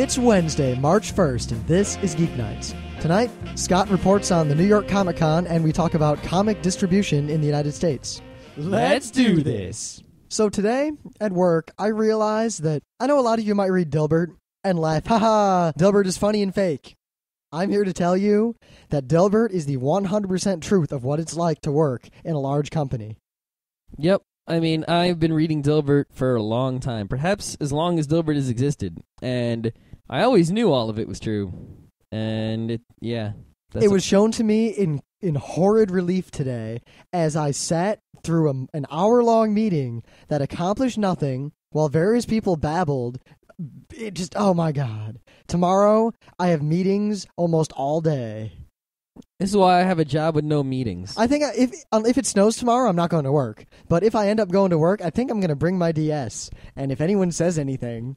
It's Wednesday, March 1st, and this is Geeknights. Tonight, Scott reports on the New York Comic Con, and we talk about comic distribution in the United States. Let's do this! So today, at work, I realized that I know a lot of you might read Dilbert and laugh, haha, Dilbert is funny and fake. I'm here to tell you that Dilbert is the 100% truth of what it's like to work in a large company. Yep. I mean, I've been reading Dilbert for a long time, perhaps as long as Dilbert has existed, and I always knew all of it was true. And it was shown to me in horrid relief today as I sat through an hour-long meeting that accomplished nothing while various people babbled. It just, oh my God. Tomorrow, I have meetings almost all day. This is why I have a job with no meetings. I think if it snows tomorrow, I'm not going to work. But if I end up going to work, I think I'm going to bring my DS. And if anyone says anything,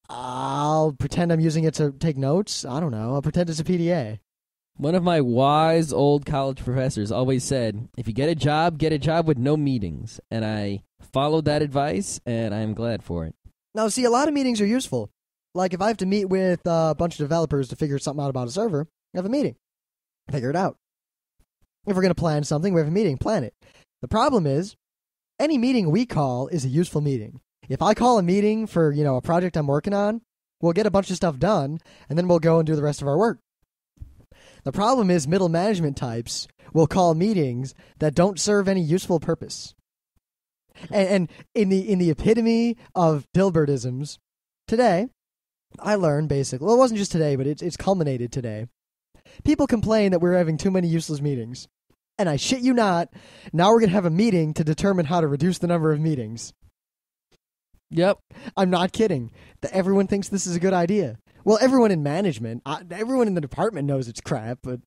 I'll pretend I'm using it to take notes. I don't know. I'll pretend it's a PDA. One of my wise old college professors always said, if you get a job with no meetings. And I followed that advice, and I'm glad for it. Now, see, a lot of meetings are useful. Like if I have to meet with a bunch of developers to figure something out about a server, I have a meeting. Figure it out. If we're going to plan something, we have a meeting. Plan it. The problem is, any meeting we call is a useful meeting. If I call a meeting for, a project I'm working on, we'll get a bunch of stuff done, and then we'll go and do the rest of our work. The problem is middle management types will call meetings that don't serve any useful purpose. And in the epitome of Dilbertisms, today, I learned basically, well, it wasn't just today, but it's culminated today. People complain that we're having too many useless meetings. And I shit you not, now we're going to have a meeting to determine how to reduce the number of meetings. Yep. I'm not kidding. Everyone thinks this is a good idea. Well, everyone in management, everyone in the department knows it's crap, but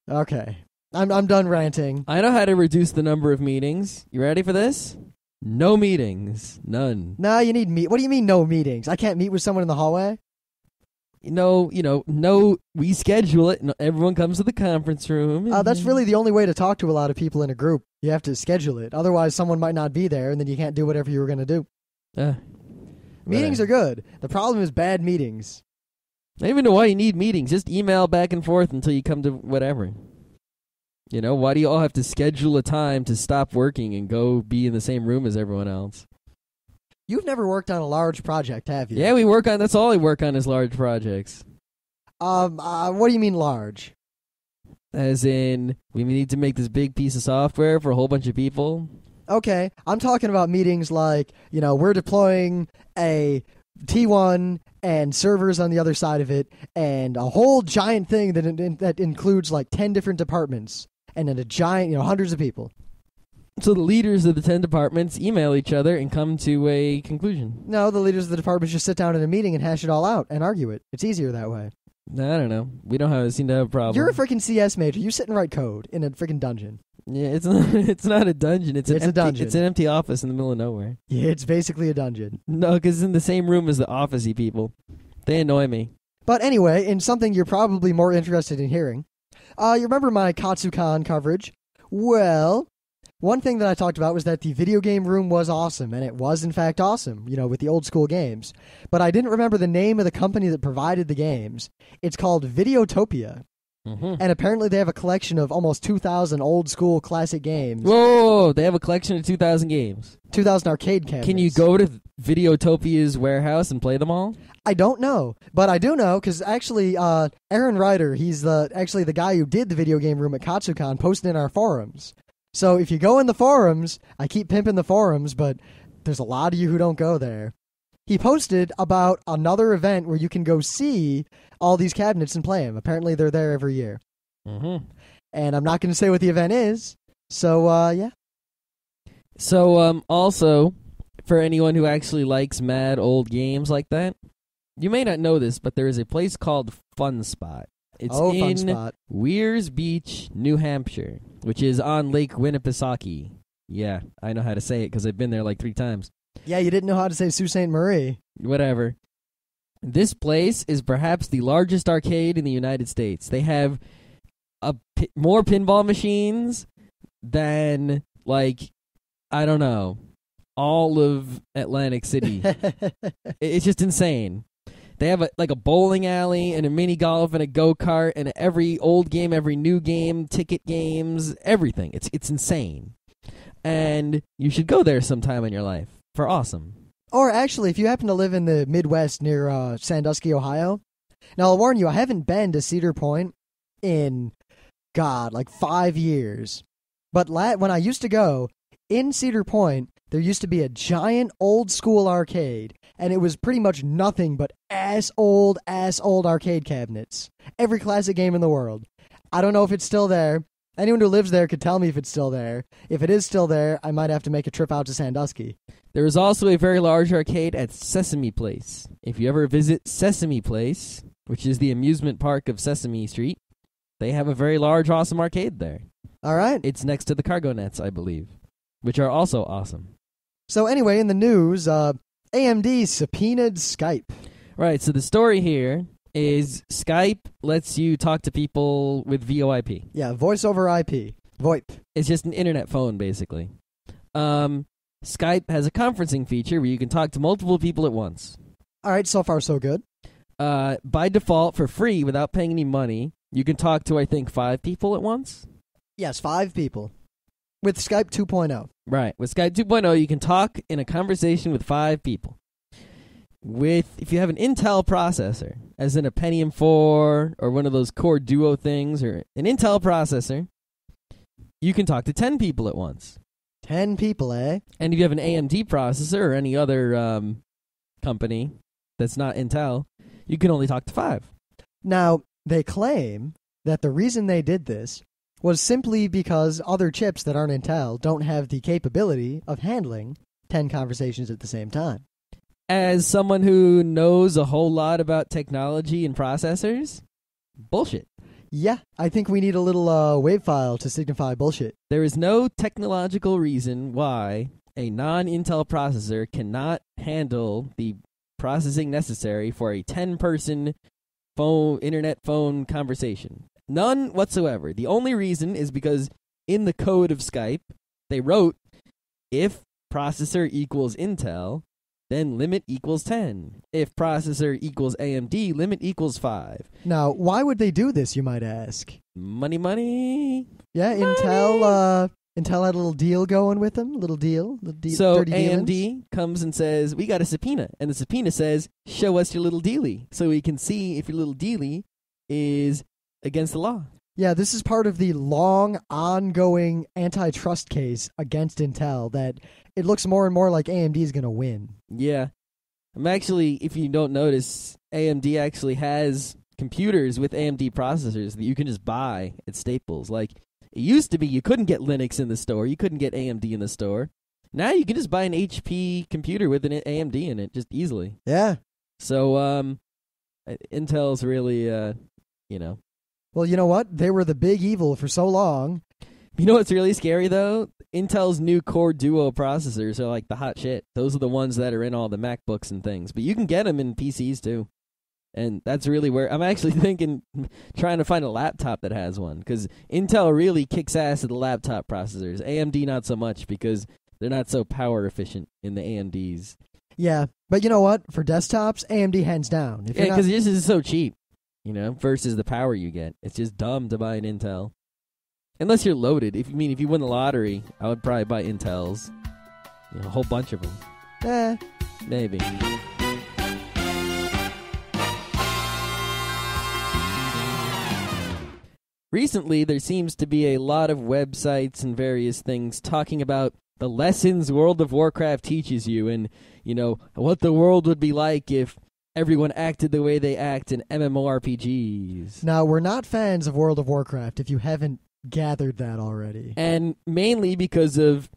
okay. I'm done ranting. I know how to reduce the number of meetings. You ready for this? No meetings. None. No, you need What do you mean no meetings? I can't meet with someone in the hallway? No, we schedule it, and everyone comes to the conference room. That's really the only way to talk to a lot of people in a group. You have to schedule it. Otherwise, someone might not be there, and then you can't do whatever you were going to do. Meetings are good. The problem is bad meetings. I don't even know why you need meetings. Just email back and forth until you come to whatever. Why do you all have to schedule a time to stop working and go be in the same room as everyone else? You've never worked on a large project, have you? Yeah, that's all I work on is large projects. What do you mean large? As in, we need to make this big piece of software for a whole bunch of people. Okay, I'm talking about meetings like, we're deploying a T1 and servers on the other side of it, and a whole giant thing that includes like 10 different departments, and then a giant, hundreds of people. So the leaders of the 10 departments email each other and come to a conclusion. No, the leaders of the departments just sit down in a meeting and hash it all out and argue it. It's easier that way. I don't know. We don't seem to have a problem. You're a freaking CS major. You sit and write code in a freaking dungeon. Yeah, it's not a dungeon. It's a dungeon. It's an empty office in the middle of nowhere. Yeah, it's basically a dungeon. No, because it's in the same room as the office-y people. They annoy me. But anyway, in something you're probably more interested in hearing, you remember my Katsucon coverage? Well, one thing that I talked about was that the video game room was awesome, and it was in fact awesome, with the old school games. But I didn't remember the name of the company that provided the games. It's called Videotopia. Mm-hmm. And apparently they have a collection of almost 2,000 old school classic games. Whoa, they have a collection of 2,000 games. 2,000 arcade cabinets. Can you go to Videotopia's warehouse and play them all? I don't know, but I do know because actually Aaron Ryder, he's the guy who did the video game room at Katsucon, posted in our forums. So if you go in the forums, I keep pimping the forums, but there's a lot of you who don't go there. He posted about another event where you can go see all these cabinets and play them. Apparently they're there every year. Mm-hmm. And I'm not going to say what the event is, so yeah. So also, for anyone who actually likes mad old games like that, you may not know this, but there is a place called Fun Spot. It's in Weirs Beach, New Hampshire, which is on Lake Winnipesaukee. Yeah, I know how to say it because I've been there like 3 times. Yeah, you didn't know how to say Sault Ste. Marie. Whatever. This place is perhaps the largest arcade in the United States. They have more pinball machines than, I don't know, all of Atlantic City. It's just insane. They have like a bowling alley and a mini golf and a go-kart and every old game, every new game, ticket games, everything. It's insane. And you should go there sometime in your life for awesome. Or actually, if you happen to live in the Midwest near Sandusky, Ohio. Now, I'll warn you, I haven't been to Cedar Point in, like 5 years. But when I used to go, in Cedar Point, there used to be a giant old-school arcade, and it was pretty much nothing but ass-old arcade cabinets. Every classic game in the world. I don't know if it's still there. Anyone who lives there could tell me if it's still there. If it is still there, I might have to make a trip out to Sandusky. There is also a very large arcade at Sesame Place. If you ever visit Sesame Place, which is the amusement park of Sesame Street, they have a very large, awesome arcade there. All right. It's next to the Cargo Nets, I believe, which are also awesome. So anyway, in the news, AMD subpoenaed Skype. Right, so the story here is Skype lets you talk to people with VoIP. Yeah, voice over IP. VoIP. It's just an internet phone, basically. Skype has a conferencing feature where you can talk to multiple people at once. All right, so far so good. By default, for free, without paying any money, you can talk to, I think, 5 people at once? Yes, 5 people. With Skype 2.0. Right. With Skype 2.0, you can talk in a conversation with 5 people. If you have an Intel processor, as in a Pentium 4 or one of those Core Duo things, or an Intel processor, you can talk to 10 people at once. 10 people, eh? And if you have an AMD processor or any other company that's not Intel, you can only talk to 5. Now, they claim that the reason they did this was simply because other chips that aren't Intel don't have the capability of handling 10 conversations at the same time. As someone who knows a whole lot about technology and processors, bullshit. Yeah, I think we need a little wave file to signify bullshit. There is no technological reason why a non-Intel processor cannot handle the processing necessary for a 10-person internet phone conversation. None whatsoever. The only reason is because in the code of Skype, they wrote, if processor equals Intel, then limit equals 10. If processor equals AMD, limit equals 5. Now, why would they do this, you might ask? Money. Yeah, Intel had a little deal going with them. Little deal. So dirty AMD dealings. comes and says, we got a subpoena. And the subpoena says, show us your little dealie. So we can see if your little dealie is against the law. Yeah, this is part of the long, ongoing antitrust case against Intel that it looks more and more like AMD is going to win. Yeah. I'm actually, if you don't notice, AMD actually has computers with AMD processors that you can just buy at Staples. Like, it used to be you couldn't get Linux in the store. You couldn't get AMD in the store. Now you can just buy an HP computer with an AMD in it just easily. Yeah. So, Intel's really, Well, you know what? They were the big evil for so long. You know what's really scary, though? Intel's new Core Duo processors are like the hot shit. Those are the ones that are in all the MacBooks and things. But you can get them in PCs, too. And that's really where I'm actually trying to find a laptop that has one. Because Intel really kicks ass at the laptop processors. AMD not so much because they're not so power efficient in the AMDs. Yeah, but you know what? For desktops, AMD hands down. Because this is so cheap, versus the power you get. It's just dumb to buy an Intel. Unless you're loaded. If you win the lottery, I would probably buy Intels. A whole bunch of them. Maybe. Recently, there seems to be a lot of websites and various things talking about the lessons World of Warcraft teaches you and, what the world would be like if everyone acted the way they act in MMORPGs. Now, we're not fans of World of Warcraft, if you haven't gathered that already. And mainly because of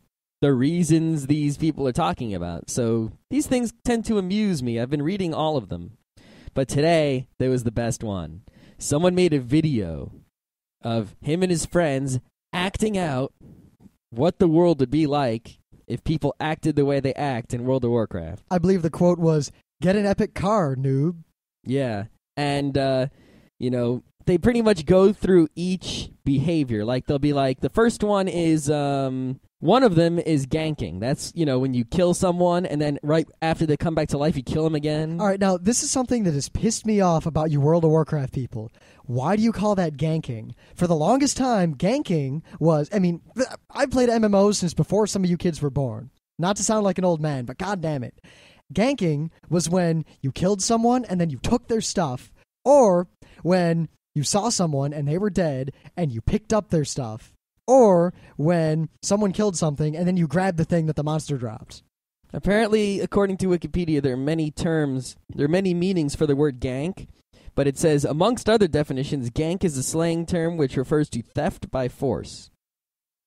the reasons these people are talking about. So these things tend to amuse me. I've been reading all of them. But today, there was the best one. Someone made a video of him and his friends acting out what the world would be like if people acted the way they act in World of Warcraft. I believe the quote was, "Get an epic car, noob." Yeah. And, they pretty much go through each behavior. Like, they'll be like, the first one is, One of them is ganking. That's, when you kill someone and then right after they come back to life, you kill them again. All right, now, this is something that has pissed me off about you World of Warcraft people. Why do you call that ganking? For the longest time, ganking was... I played MMOs since before some of you kids were born. Not to sound like an old man, but god damn it. Ganking was when you killed someone and then you took their stuff, or when you saw someone and they were dead and you picked up their stuff. Or when someone killed something and then you grabbed the thing that the monster dropped. Apparently, according to Wikipedia, there are many meanings for the word gank, but it says, amongst other definitions, gank is a slang term which refers to theft by force.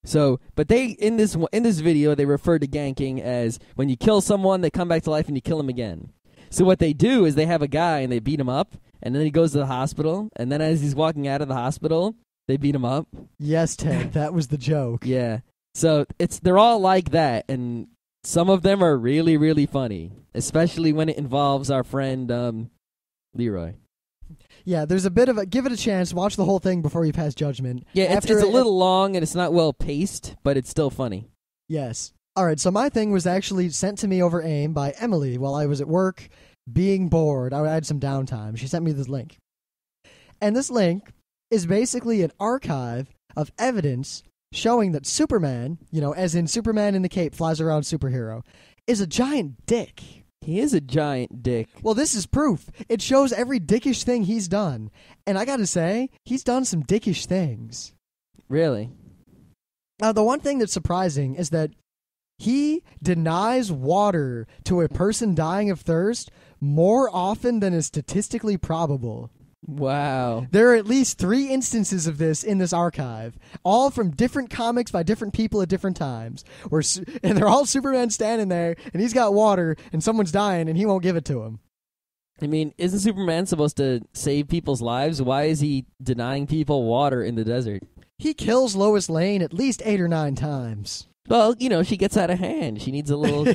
So, but in this video, they refer to ganking as when you kill someone, they come back to life and you kill them again. So what they do is they have a guy and they beat him up, and then he goes to the hospital, and then as he's walking out of the hospital... They beat him up. Yes, Ted, that was the joke. Yeah. So they're all like that, and some of them are really, really funny, especially when it involves our friend Leroy. Yeah, there's a bit of give it a chance. Watch the whole thing before you pass judgment. Yeah, it's a little long and it's not well paced, but it's still funny. Yes. All right, so my thing was actually sent to me over AIM by Emily while I was at work being bored. I had some downtime. She sent me this link. And this link is basically an archive of evidence showing that Superman, as in Superman in the cape, flies around superhero, is a giant dick. He is a giant dick. Well, this is proof. It shows every dickish thing he's done. And I gotta say, he's done some dickish things. Really? Now, the one thing that's surprising is that he denies water to a person dying of thirst more often than is statistically probable. Wow. There are at least 3 instances of this in this archive, all from different comics by different people at different times. And they're all Superman standing there, and he's got water, and someone's dying, and he won't give it to him. I mean, isn't Superman supposed to save people's lives? Why is he denying people water in the desert? He kills Lois Lane at least 8 or 9 times. Well, she gets out of hand. She needs a little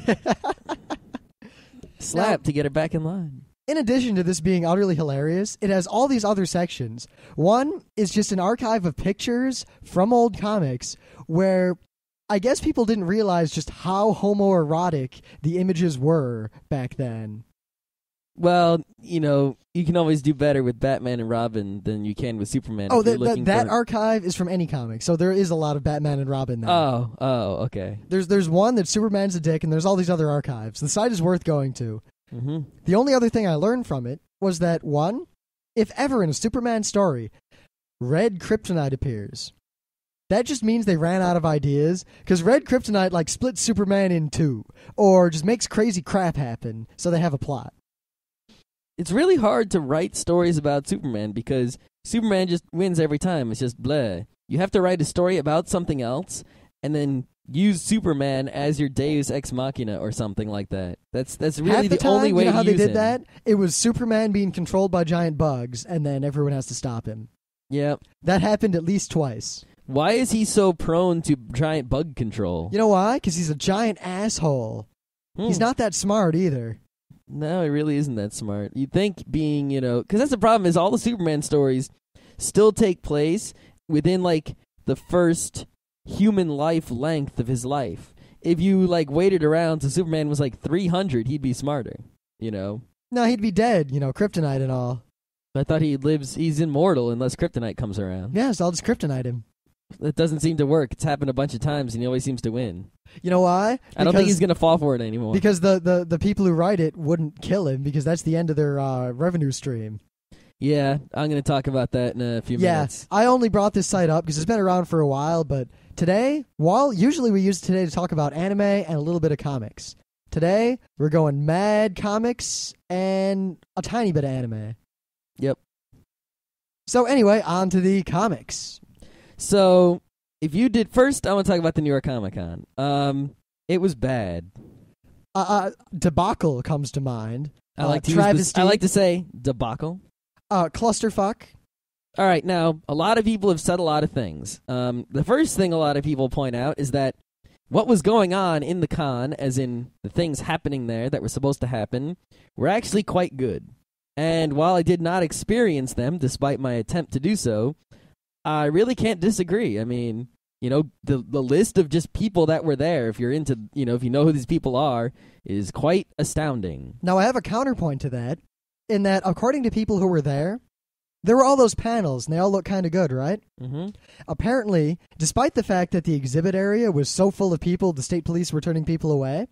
slap to get her back in line. In addition to this being utterly hilarious, it has all these other sections. One is just an archive of pictures from old comics where I guess people didn't realize just how homoerotic the images were back then. Well, you can always do better with Batman and Robin than you can with Superman. Oh, that archive is from any comic, so there is a lot of Batman and Robin there. Oh, okay. There's one that Superman's a dick, and there's all these other archives. The site is worth going to. Mm-hmm. The only other thing I learned from it was that, one, if ever in a Superman story, red kryptonite appears, that just means they ran out of ideas, because red kryptonite, splits Superman in 2, or just makes crazy crap happen, so they have a plot. It's really hard to write stories about Superman, because Superman just wins every time. It's just bleh. You have to write a story about something else, and then use Superman as your Deus Ex Machina or something like that. That's really the only way to use him. How they did that? It was Superman being controlled by giant bugs, and then everyone has to stop him. Yep. That happened at least twice. Why is he so prone to giant bug control? You know why? Because he's a giant asshole. He's not that smart either. No, he really isn't that smart. You'd think being, because that's the problem is all the Superman stories still take place within, the first human life length of his life. If you waited around till Superman was 300, he'd be smarter, No, he'd be dead, kryptonite and all. I thought he's immortal unless kryptonite comes around. Yeah, so I'll just kryptonite him. That doesn't seem to work. It's happened a bunch of times and he always seems to win. You know why? I don't think he's going to fall for it anymore. Because the people who write it wouldn't kill him because that's the end of their revenue stream. Yeah, I'm going to talk about that in a few minutes. Yeah, I only brought this site up because it's been around for a while, but today, usually we use today to talk about anime and a little bit of comics. Today, we're going mad comics and a tiny bit of anime. Yep. So anyway, on to the comics. So, if you did first, I want to talk about the New York Comic Con. It was bad. Debacle comes to mind. I like to say debacle. Clusterfuck. All right, now, a lot of people have said a lot of things. The first thing a lot of people point out is that what was going on in the con, as in the things happening there that were supposed to happen, were actually quite good. And while I did not experience them, despite my attempt to do so, I really can't disagree. I mean, the list of just people that were there, if you're into, if you know who these people are, is quite astounding. Now, I have a counterpoint to that, in that according to people who were there were all those panels, and they all look kind of good, right? Mm-hmm. Apparently, despite the fact that the exhibit area was so full of people, the state police were turning people away,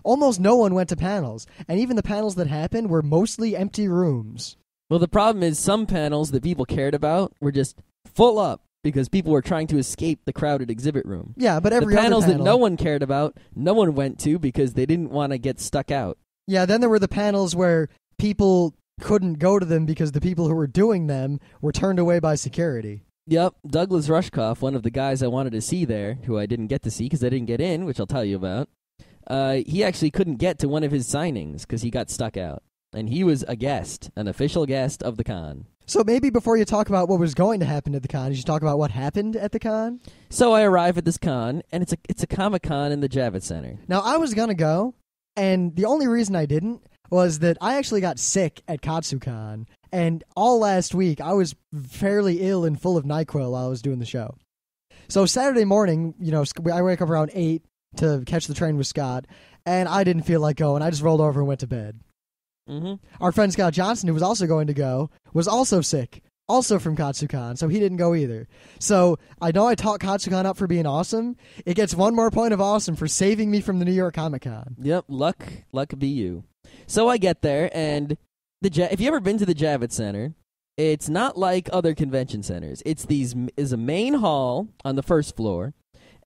almost no one went to panels. And even the panels that happened were mostly empty rooms. Well, the problem is some panels that people cared about were just full up because people were trying to escape the crowded exhibit room. Yeah, but every the panels other panel that no one cared about, no one went to because they didn't want to get stuck out. Yeah, then there were the panels where people couldn't go to them because the people who were doing them were turned away by security. Yep, Douglas Rushkoff, one of the guys I wanted to see there, who I didn't get to see because I didn't get in, which I'll tell you about, he actually couldn't get to one of his signings because he got stuck out. And he was a guest, an official guest of the con. So maybe before you talk about what was going to happen at the con, you should talk about what happened at the con? So I arrive at this con, and it's a Comic-Con in the Javits Center. Now, I was going to go, and the only reason I didn't was that I actually got sick at KatsuCon, and all last week I was fairly ill and full of NyQuil while I was doing the show. So Saturday morning, I wake up around 8 to catch the train with Scott, and I didn't feel like going. I just rolled over and went to bed. Mm-hmm. Our friend Scott Johnson, who was also going to go, was also sick, also from KatsuCon, so he didn't go either. So I know I talked KatsuCon up for being awesome. It gets one more point of awesome for saving me from the New York Comic Con. Yep, luck be you. So I get there, and if you ever been to the Javits Center, it's not like other convention centers. It's a main hall on the first floor,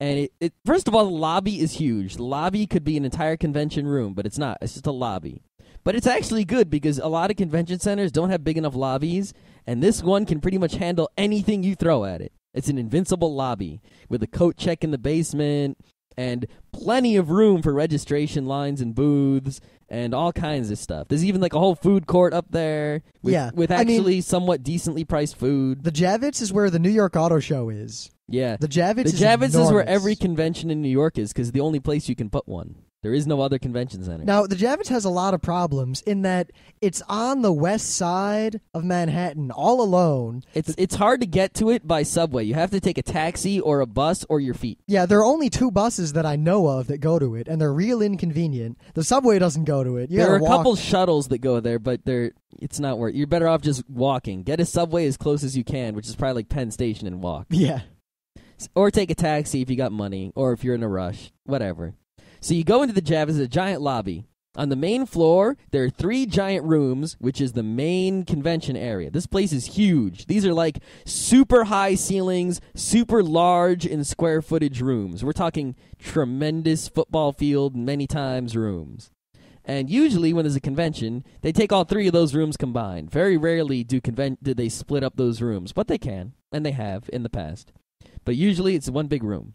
and first of all, the lobby is huge. The lobby could be an entire convention room, but it's not. It's just a lobby. But it's actually good because a lot of convention centers don't have big enough lobbies, and this one can pretty much handle anything you throw at it. It's an invincible lobby with a coat check in the basement and plenty of room for registration lines and booths and all kinds of stuff. There's even like a whole food court up there with actually somewhat decently priced food. The Javits is where the New York Auto Show is. Yeah. The Javits is where every convention in New York is because the only place you can put one. There is no other convention center. Now, the Javits has a lot of problems in that it's on the west side of Manhattan, all alone. It's hard to get to it by subway. You have to take a taxi or a bus or your feet. Yeah, there are only 2 buses that I know of that go to it, and they're real inconvenient. The subway doesn't go to it. There are a couple shuttles that go there, but it's not worth it. You're better off just walking. Get a subway as close as you can, which is probably like Penn Station, and walk. Yeah. Or take a taxi if you got money, or if you're in a rush, whatever. So you go into the Javits, a giant lobby. On the main floor, there are 3 giant rooms, which is the main convention area. This place is huge. These are like super high ceilings, super large in square footage rooms. We're talking tremendous football field many times rooms. And usually when there's a convention, they take all 3 of those rooms combined. Very rarely do they split up those rooms, but they can, and they have in the past. But usually it's one big room.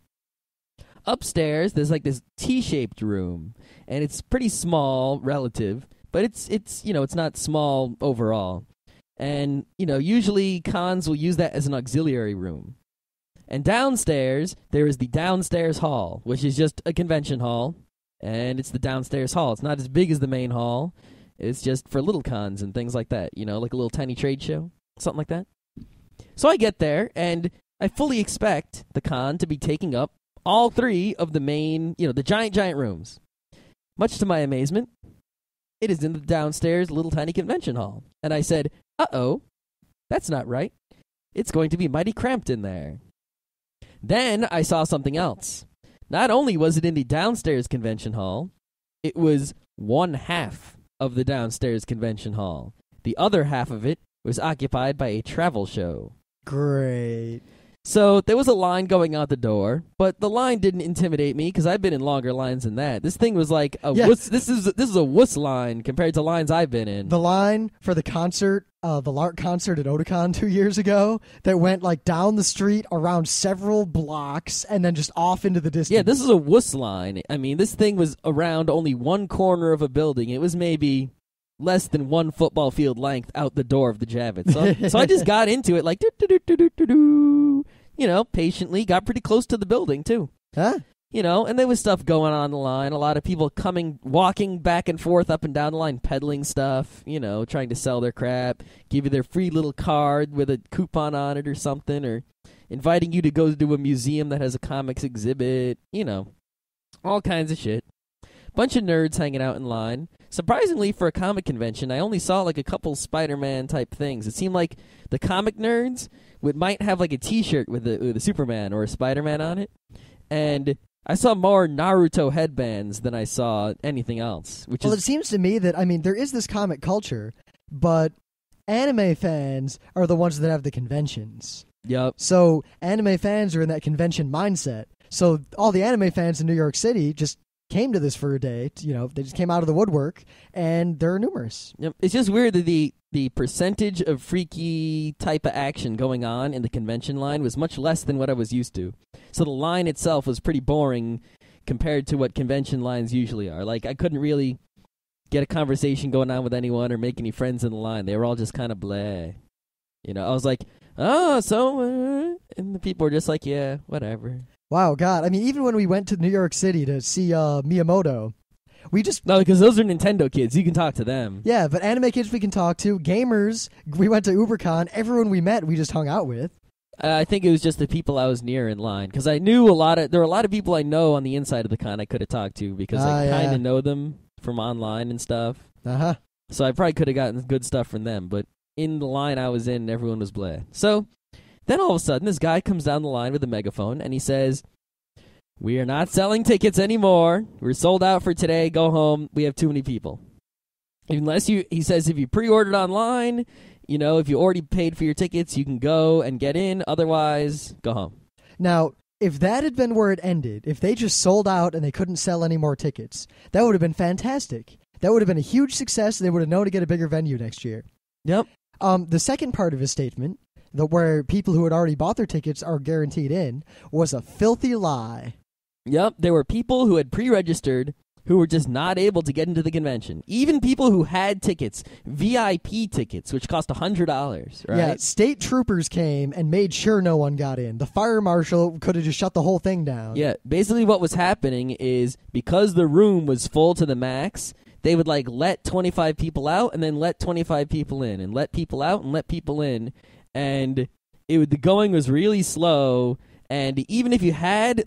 Upstairs, there's like this T-shaped room, and it's pretty small relative, but it's not small overall. And, usually cons will use that as an auxiliary room. And downstairs, there is the downstairs hall, which is just a convention hall, and it's the downstairs hall. It's not as big as the main hall. It's just for little cons and things like that, like a little tiny trade show, something like that. So I get there, and I fully expect the con to be taking up all 3 of the main, the giant rooms. Much to my amazement, it is in the downstairs little tiny convention hall. And I said, uh-oh, that's not right. It's going to be mighty cramped in there. Then I saw something else. Not only was it in the downstairs convention hall, it was 1/2 of the downstairs convention hall. The other half of it was occupied by a travel show. Great. So there was a line going out the door, but the line didn't intimidate me because I've been in longer lines than that. This thing was like wuss. This is a wuss line compared to lines I've been in. The line for the concert, the LARC concert at Otakon 2 years ago, that went like down the street around several blocks and then just off into the distance. Yeah, this is a wuss line. I mean, this thing was around only one corner of a building. It was maybe less than 1 football field length out the door of the Javits. So I just got into it like patiently, got pretty close to the building too. Huh? And there was stuff going on the line. A lot of people walking back and forth up and down the line, peddling stuff, trying to sell their crap, give you their free little card with a coupon on it or something, or, inviting you to go to a museum that has a comics exhibit, all kinds of shit. Bunch of nerds hanging out in line. Surprisingly, for a comic convention, I only saw like a couple Spider-Man type things. It seemed like the comic nerds might have like a T-shirt with a Superman or a Spider-Man on it, and I saw more Naruto headbands than I saw anything else. It seems to me that, there is this comic culture, but anime fans are the ones that have the conventions. Yep. So anime fans are in that convention mindset. So all the anime fans in New York City just came to this for a day. They just came out of the woodwork, and they're numerous. Yep. It's just weird that the percentage of freaky type of action going on in the convention line was much less than what I was used to. So the line itself was pretty boring compared to what convention lines usually are. Like, I couldn't really get a conversation going on with anyone or make any friends in the line. They were all just kind of blah. I was like, and the people were just like, yeah, whatever. Wow, God. Even when we went to New York City to see Miyamoto, No, because those are Nintendo kids. You can talk to them. Yeah, but anime kids we can talk to. Gamers, we went to UberCon. Everyone we met, we just hung out with. I think it was just the people I was near in line, because I knew there were a lot of people I know on the inside of the con I could have talked to, because I kind of know them from online and stuff. Uh-huh. So I probably could have gotten good stuff from them, but in the line I was in, everyone was blah. So then all of a sudden, this guy comes down the line with a megaphone, and he says, "We are not selling tickets anymore. We're sold out for today. Go home. We have too many people." He says, if you pre-ordered online, if you already paid for your tickets, you can go and get in. Otherwise, go home. Now, if that had been where it ended, if they just sold out and they couldn't sell any more tickets, that would have been fantastic. That would have been a huge success. They would have known to get a bigger venue next year. Yep. The second part of his statement, where people who had already bought their tickets are guaranteed in, was a filthy lie. Yep, there were people who had pre-registered who were just not able to get into the convention. Even people who had tickets, VIP tickets, which cost $100, right? Yeah, state troopers came and made sure no one got in. The fire marshal could have just shut the whole thing down. Yeah, basically what was happening is because the room was full to the max, they would let 25 people out and then let 25 people in and let people out and let people in. And the going was really slow. And even if you had,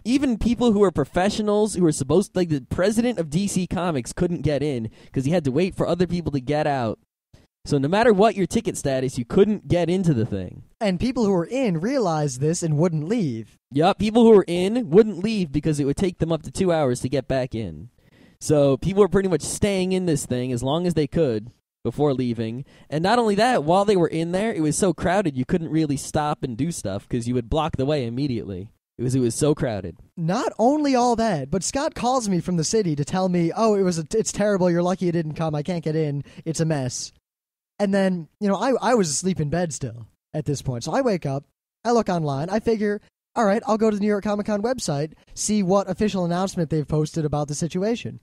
even people who were professionals who were supposed to, the president of DC Comics couldn't get in because he had to wait for other people to get out. So no matter what your ticket status, you couldn't get into the thing. And people who were in realized this and wouldn't leave. Yep, people who were in wouldn't leave because it would take them up to 2 hours to get back in. So people were pretty much staying in this thing as long as they could before leaving. And not only that, while they were in there, it was so crowded you couldn't really stop and do stuff because you would block the way immediately. It was so crowded. Not only all that, but Scott calls me from the city to tell me, it's terrible, you're lucky you didn't come, I can't get in, it's a mess. And then, I was asleep in bed still at this point. So I wake up, I look online, I figure, all right, I'll go to the New York Comic Con website, see what official announcement they've posted about the situation.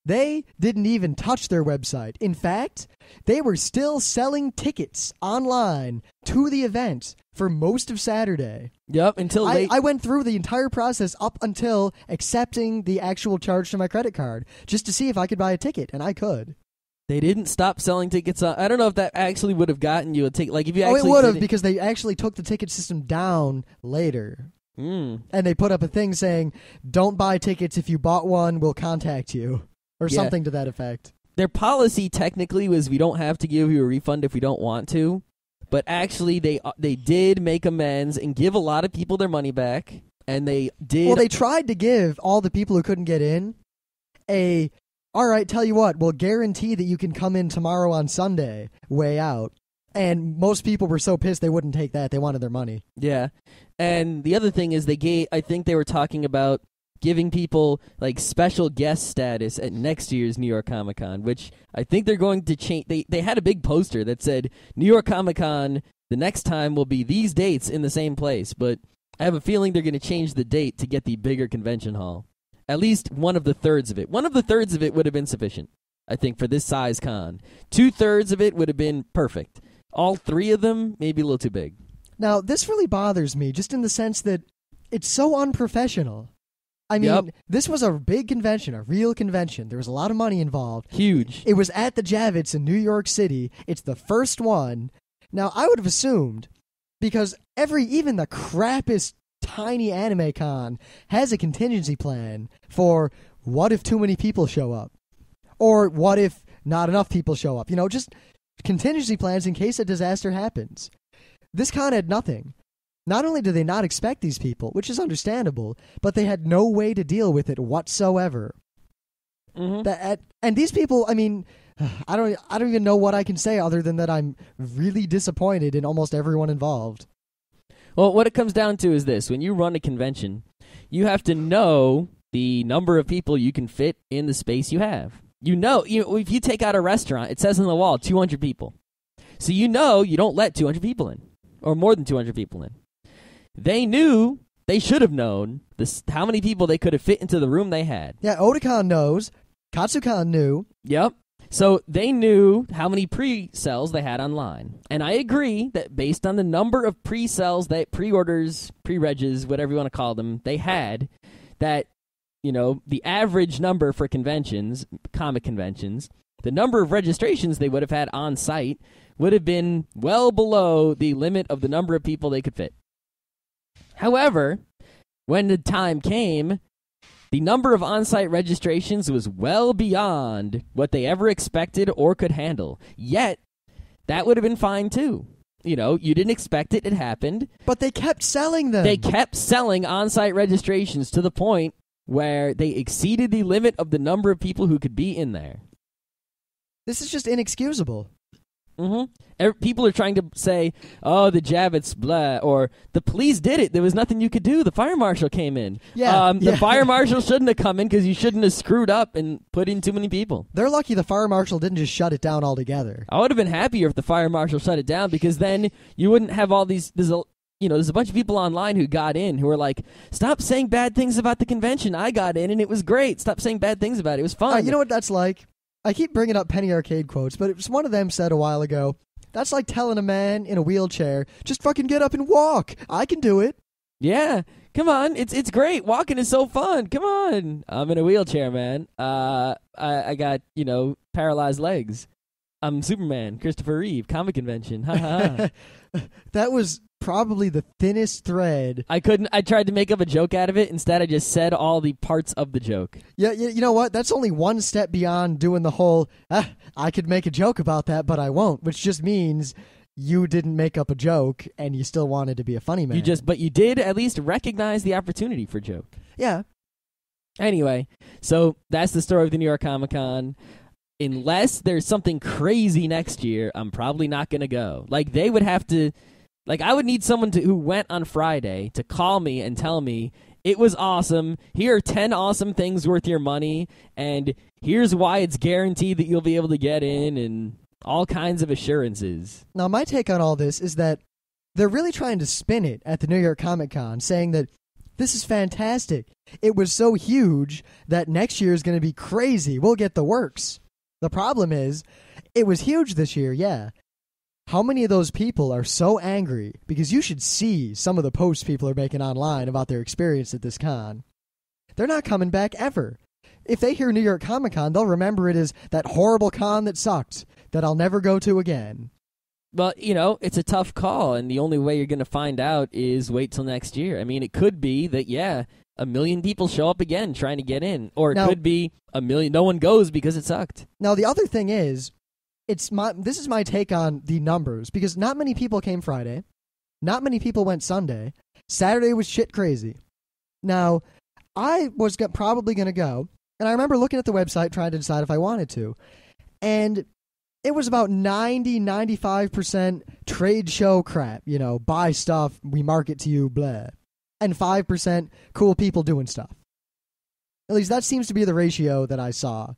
They didn't even touch their website. In fact, they were still selling tickets online to the event for most of Saturday. Yep, until I went through the entire process up until accepting the actual charge to my credit card just to see if I could buy a ticket, and I could. They didn't stop selling tickets. I don't know if that actually would have gotten you a ticket. If you actually it would have, because they actually took the ticket system down later. And they put up a thing saying, "Don't buy tickets. If you bought one, we'll contact you." Or something to that effect. Their policy technically was we don't have to give you a refund if we don't want to. But actually, they did make amends and give a lot of people their money back. And they did. Well, they tried to give all the people who couldn't get in all right, tell you what, we'll guarantee that you can come in tomorrow on Sunday, way out. And most people were so pissed they wouldn't take that. They wanted their money. Yeah. And the other thing is I think they were talking about giving people special guest status at next year's New York Comic Con, which I think they're going to change. They had a big poster that said New York Comic Con the next time will be these dates in the same place, but I have a feeling they're going to change the date to get the bigger convention hall. At least one of the thirds of it. One of the thirds of it would have been sufficient, I think, for this size con. 2/3 of it would have been perfect. All three of them, maybe a little too big. Now, this really bothers me, just in the sense that it's so unprofessional. This was a big convention, a real convention. There was a lot of money involved. Huge. It was at the Javits in New York City. It's the first one. Now, I would have assumed Because even the crappiest tiny anime con has a contingency plan for what if too many people show up? Or what if not enough people show up? Just contingency plans in case a disaster happens. This con had nothing. Not only did they not expect these people, which is understandable, but they had no way to deal with it whatsoever. Mm-hmm. And these people, I mean, I don't even know what I can say other than that I'm really disappointed in almost everyone involved. Well, what it comes down to is this. When you run a convention, you have to know the number of people you can fit in the space you have. If you take out a restaurant, it says on the wall, 200 people. So you don't let 200 people in, or more than 200 people in. They should have known how many people they could have fit into the room they had. Yeah, Otakon knows. Katsukan knew. Yep. So they knew how many pre-sales they had online. And I agree that based on the number of pre-sales, pre-orders, pre-regs, whatever you want to call them, they had, that, the average number for conventions, comic conventions, the number of registrations they would have had on site would have been well below the limit of the number of people they could fit. However, when the time came, the number of on-site registrations was well beyond what they ever expected or could handle. Yet, that would have been fine too. You didn't expect it, it happened. But they kept selling them. They kept selling on-site registrations to the point where they exceeded the limit of the number of people who could be in there. This is just inexcusable. Mm-hmm. People are trying to say, oh, the Javits, blah, or the police did it. There was nothing you could do. The fire marshal came in. The fire marshal shouldn't have come in because you shouldn't have screwed up and put in too many people. They're lucky the fire marshal didn't just shut it down altogether. I would have been happier if the fire marshal shut it down, because then you wouldn't have all these... There's a bunch of people online who got in who were like, stop saying bad things about the convention. I got in and it was great. Stop saying bad things about it. It was fun. You know what that's like? I keep bringing up Penny Arcade quotes, but it was one of them said a while ago, that's like telling a man in a wheelchair, just fucking get up and walk. I can do it. Yeah. Come on. It's great. Walking is so fun. Come on. I'm in a wheelchair, man. I got, paralyzed legs. I'm Superman, Christopher Reeve, comic convention. Ha ha. That was probably the thinnest thread. I tried to make up a joke out of it. Instead, I just said all the parts of the joke. Yeah, you know what? That's only one step beyond doing the whole, I could make a joke about that, but I won't, which just means you didn't make up a joke and you still wanted to be a funny man. But you did at least recognize the opportunity for joke. Yeah. Anyway, so that's the story of the New York Comic Con. Unless there's something crazy next year, I'm probably not going to go. Like, they would have to... Like, I would need someone who went on Friday to call me and tell me, it was awesome, here are 10 awesome things worth your money, and here's why it's guaranteed that you'll be able to get in, and all kinds of assurances. Now, my take on all this is that they're really trying to spin it at the New York Comic Con, saying that this is fantastic. It was so huge that next year is going to be crazy. We'll get the works. The problem is, it was huge this year, yeah. How many of those people are so angry? Because you should see some of the posts people are making online about their experience at this con. They're not coming back ever. If they hear New York Comic Con, they'll remember it as that horrible con that sucked, that I'll never go to again. Well, it's a tough call, and the only way you're going to find out is wait till next year. I mean, it could be that, 1 million people show up again trying to get in. Or it could be 1 million, no one goes because it sucked. Now, the other thing is, this is my take on the numbers, because not many people came Friday. Not many people went Sunday. Saturday was shit crazy. Now, I was probably going to go, and I remember looking at the website trying to decide if I wanted to. And it was about 95% trade show crap. Buy stuff, we market to you, blah. And 5% cool people doing stuff. At least that seems to be the ratio that I saw.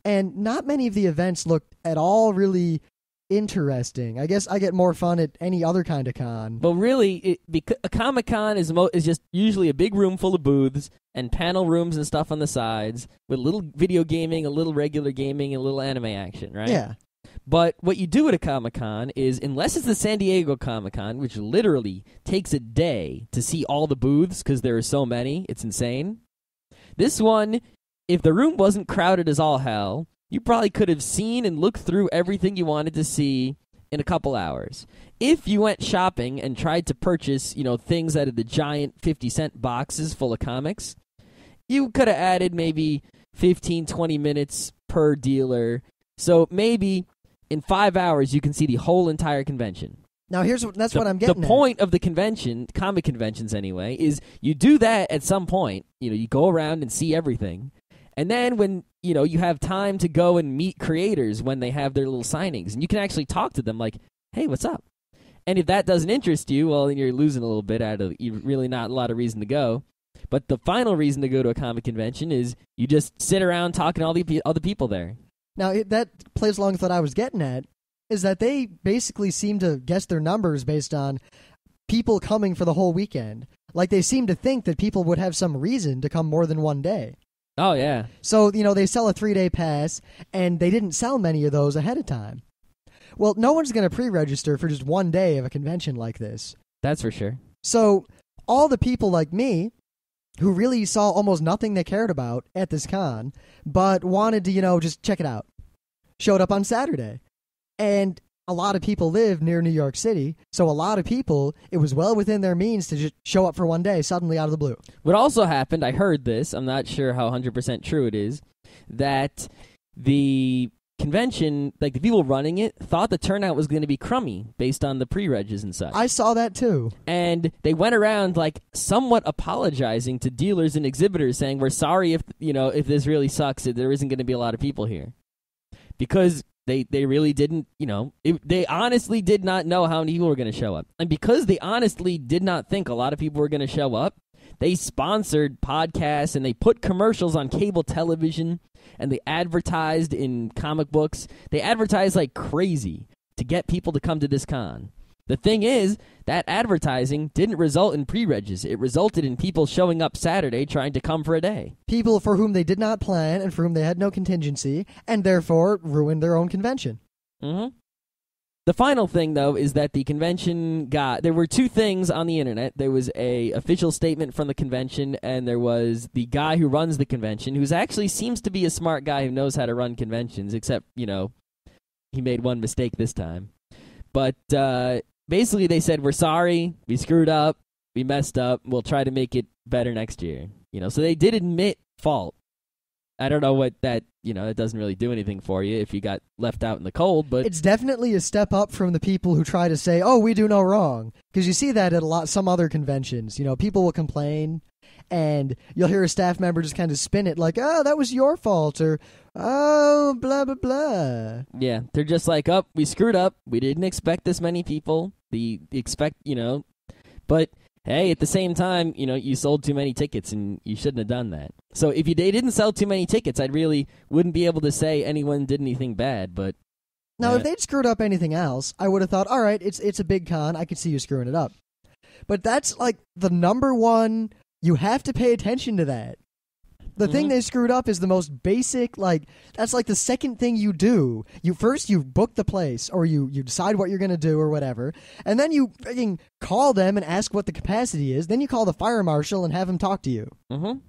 And not many of the events looked at all really interesting. I guess I get more fun at any other kind of con. But really, a Comic-Con is just usually a big room full of booths and panel rooms and stuff on the sides with a little video gaming, a little regular gaming, and a little anime action, right? Yeah. But what you do at a Comic-Con is, unless it's the San Diego Comic-Con, which literally takes a day to see all the booths because there are so many, it's insane. This one, if the room wasn't crowded as all hell, you probably could have seen and looked through everything you wanted to see in a couple hours. If you went shopping and tried to purchase, things out of the giant 50-cent boxes full of comics, you could have added maybe 15, 20 minutes per dealer. So maybe in 5 hours you can see the whole entire convention. Now that's what I'm getting at. The point of the convention, comic conventions anyway, is you do that at some point. You go around and see everything. And then when, you have time to go and meet creators when they have their little signings, and you can actually talk to them like, hey, what's up? And if that doesn't interest you, well, then you're losing a little bit out of, you're really not a lot of reason to go. But the final reason to go to a comic convention is you just sit around talking to all the other people there. Now, that plays along with what I was getting at, is that they basically seem to guess their numbers based on people coming for the whole weekend. Like, they seem to think that people would have some reason to come more than one day. Oh, yeah. So, they sell a 3-day pass, and they didn't sell many of those ahead of time. Well, no one's going to pre-register for just one day of a convention like this. That's for sure. So, all the people like me, who really saw almost nothing they cared about at this con, but wanted to, just check it out, showed up on Saturday. And a lot of people live near New York City, so a lot of people, it was well within their means to just show up for one day, suddenly out of the blue. What also happened, I heard this, I'm not sure how 100% true it is, that the convention, like the people running it, thought the turnout was going to be crummy based on the pre-regs and such. I saw that too. And they went around like somewhat apologizing to dealers and exhibitors, saying, we're sorry if this really sucks, if there isn't going to be a lot of people here. Because they really didn't, they honestly did not know how many people were going to show up. And because they honestly did not think a lot of people were going to show up, they sponsored podcasts and they put commercials on cable television and they advertised in comic books. They advertised like crazy to get people to come to this con. The thing is, that advertising didn't result in pre-regs. It resulted in people showing up Saturday trying to come for a day. People for whom they did not plan and for whom they had no contingency, and therefore ruined their own convention. Mm-hmm. The final thing, though, is that the convention there were two things on the internet. There was a official statement from the convention, and there was the guy who runs the convention, who actually seems to be a smart guy who knows how to run conventions, except, he made one mistake this time. But, basically, they said, we're sorry, we screwed up, we messed up, we'll try to make it better next year. So they did admit fault. I don't know what that, it doesn't really do anything for you if you got left out in the cold, but... It's definitely a step up from the people who try to say, oh, we do no wrong. Because you see that at some other conventions. People will complain, and you'll hear a staff member just kind of spin it like, oh, that was your fault, or, oh, blah, blah, blah. Yeah, they're just like, oh, we screwed up, we didn't expect this many people, but... Hey, at the same time, you sold too many tickets and you shouldn't have done that. So if they didn't sell too many tickets, I really wouldn't be able to say anyone did anything bad, but... Now, if they'd screwed up anything else, I would have thought, all right, it's a big con, I could see you screwing it up. But that's like the number one, you have to pay attention to that. The thing they screwed up is the most basic, that's like the second thing you do. You book the place, or you decide what you're going to do or whatever, and then you freaking call them and ask what the capacity is. Then you call the fire marshal and have him talk to you. Mm-hmm.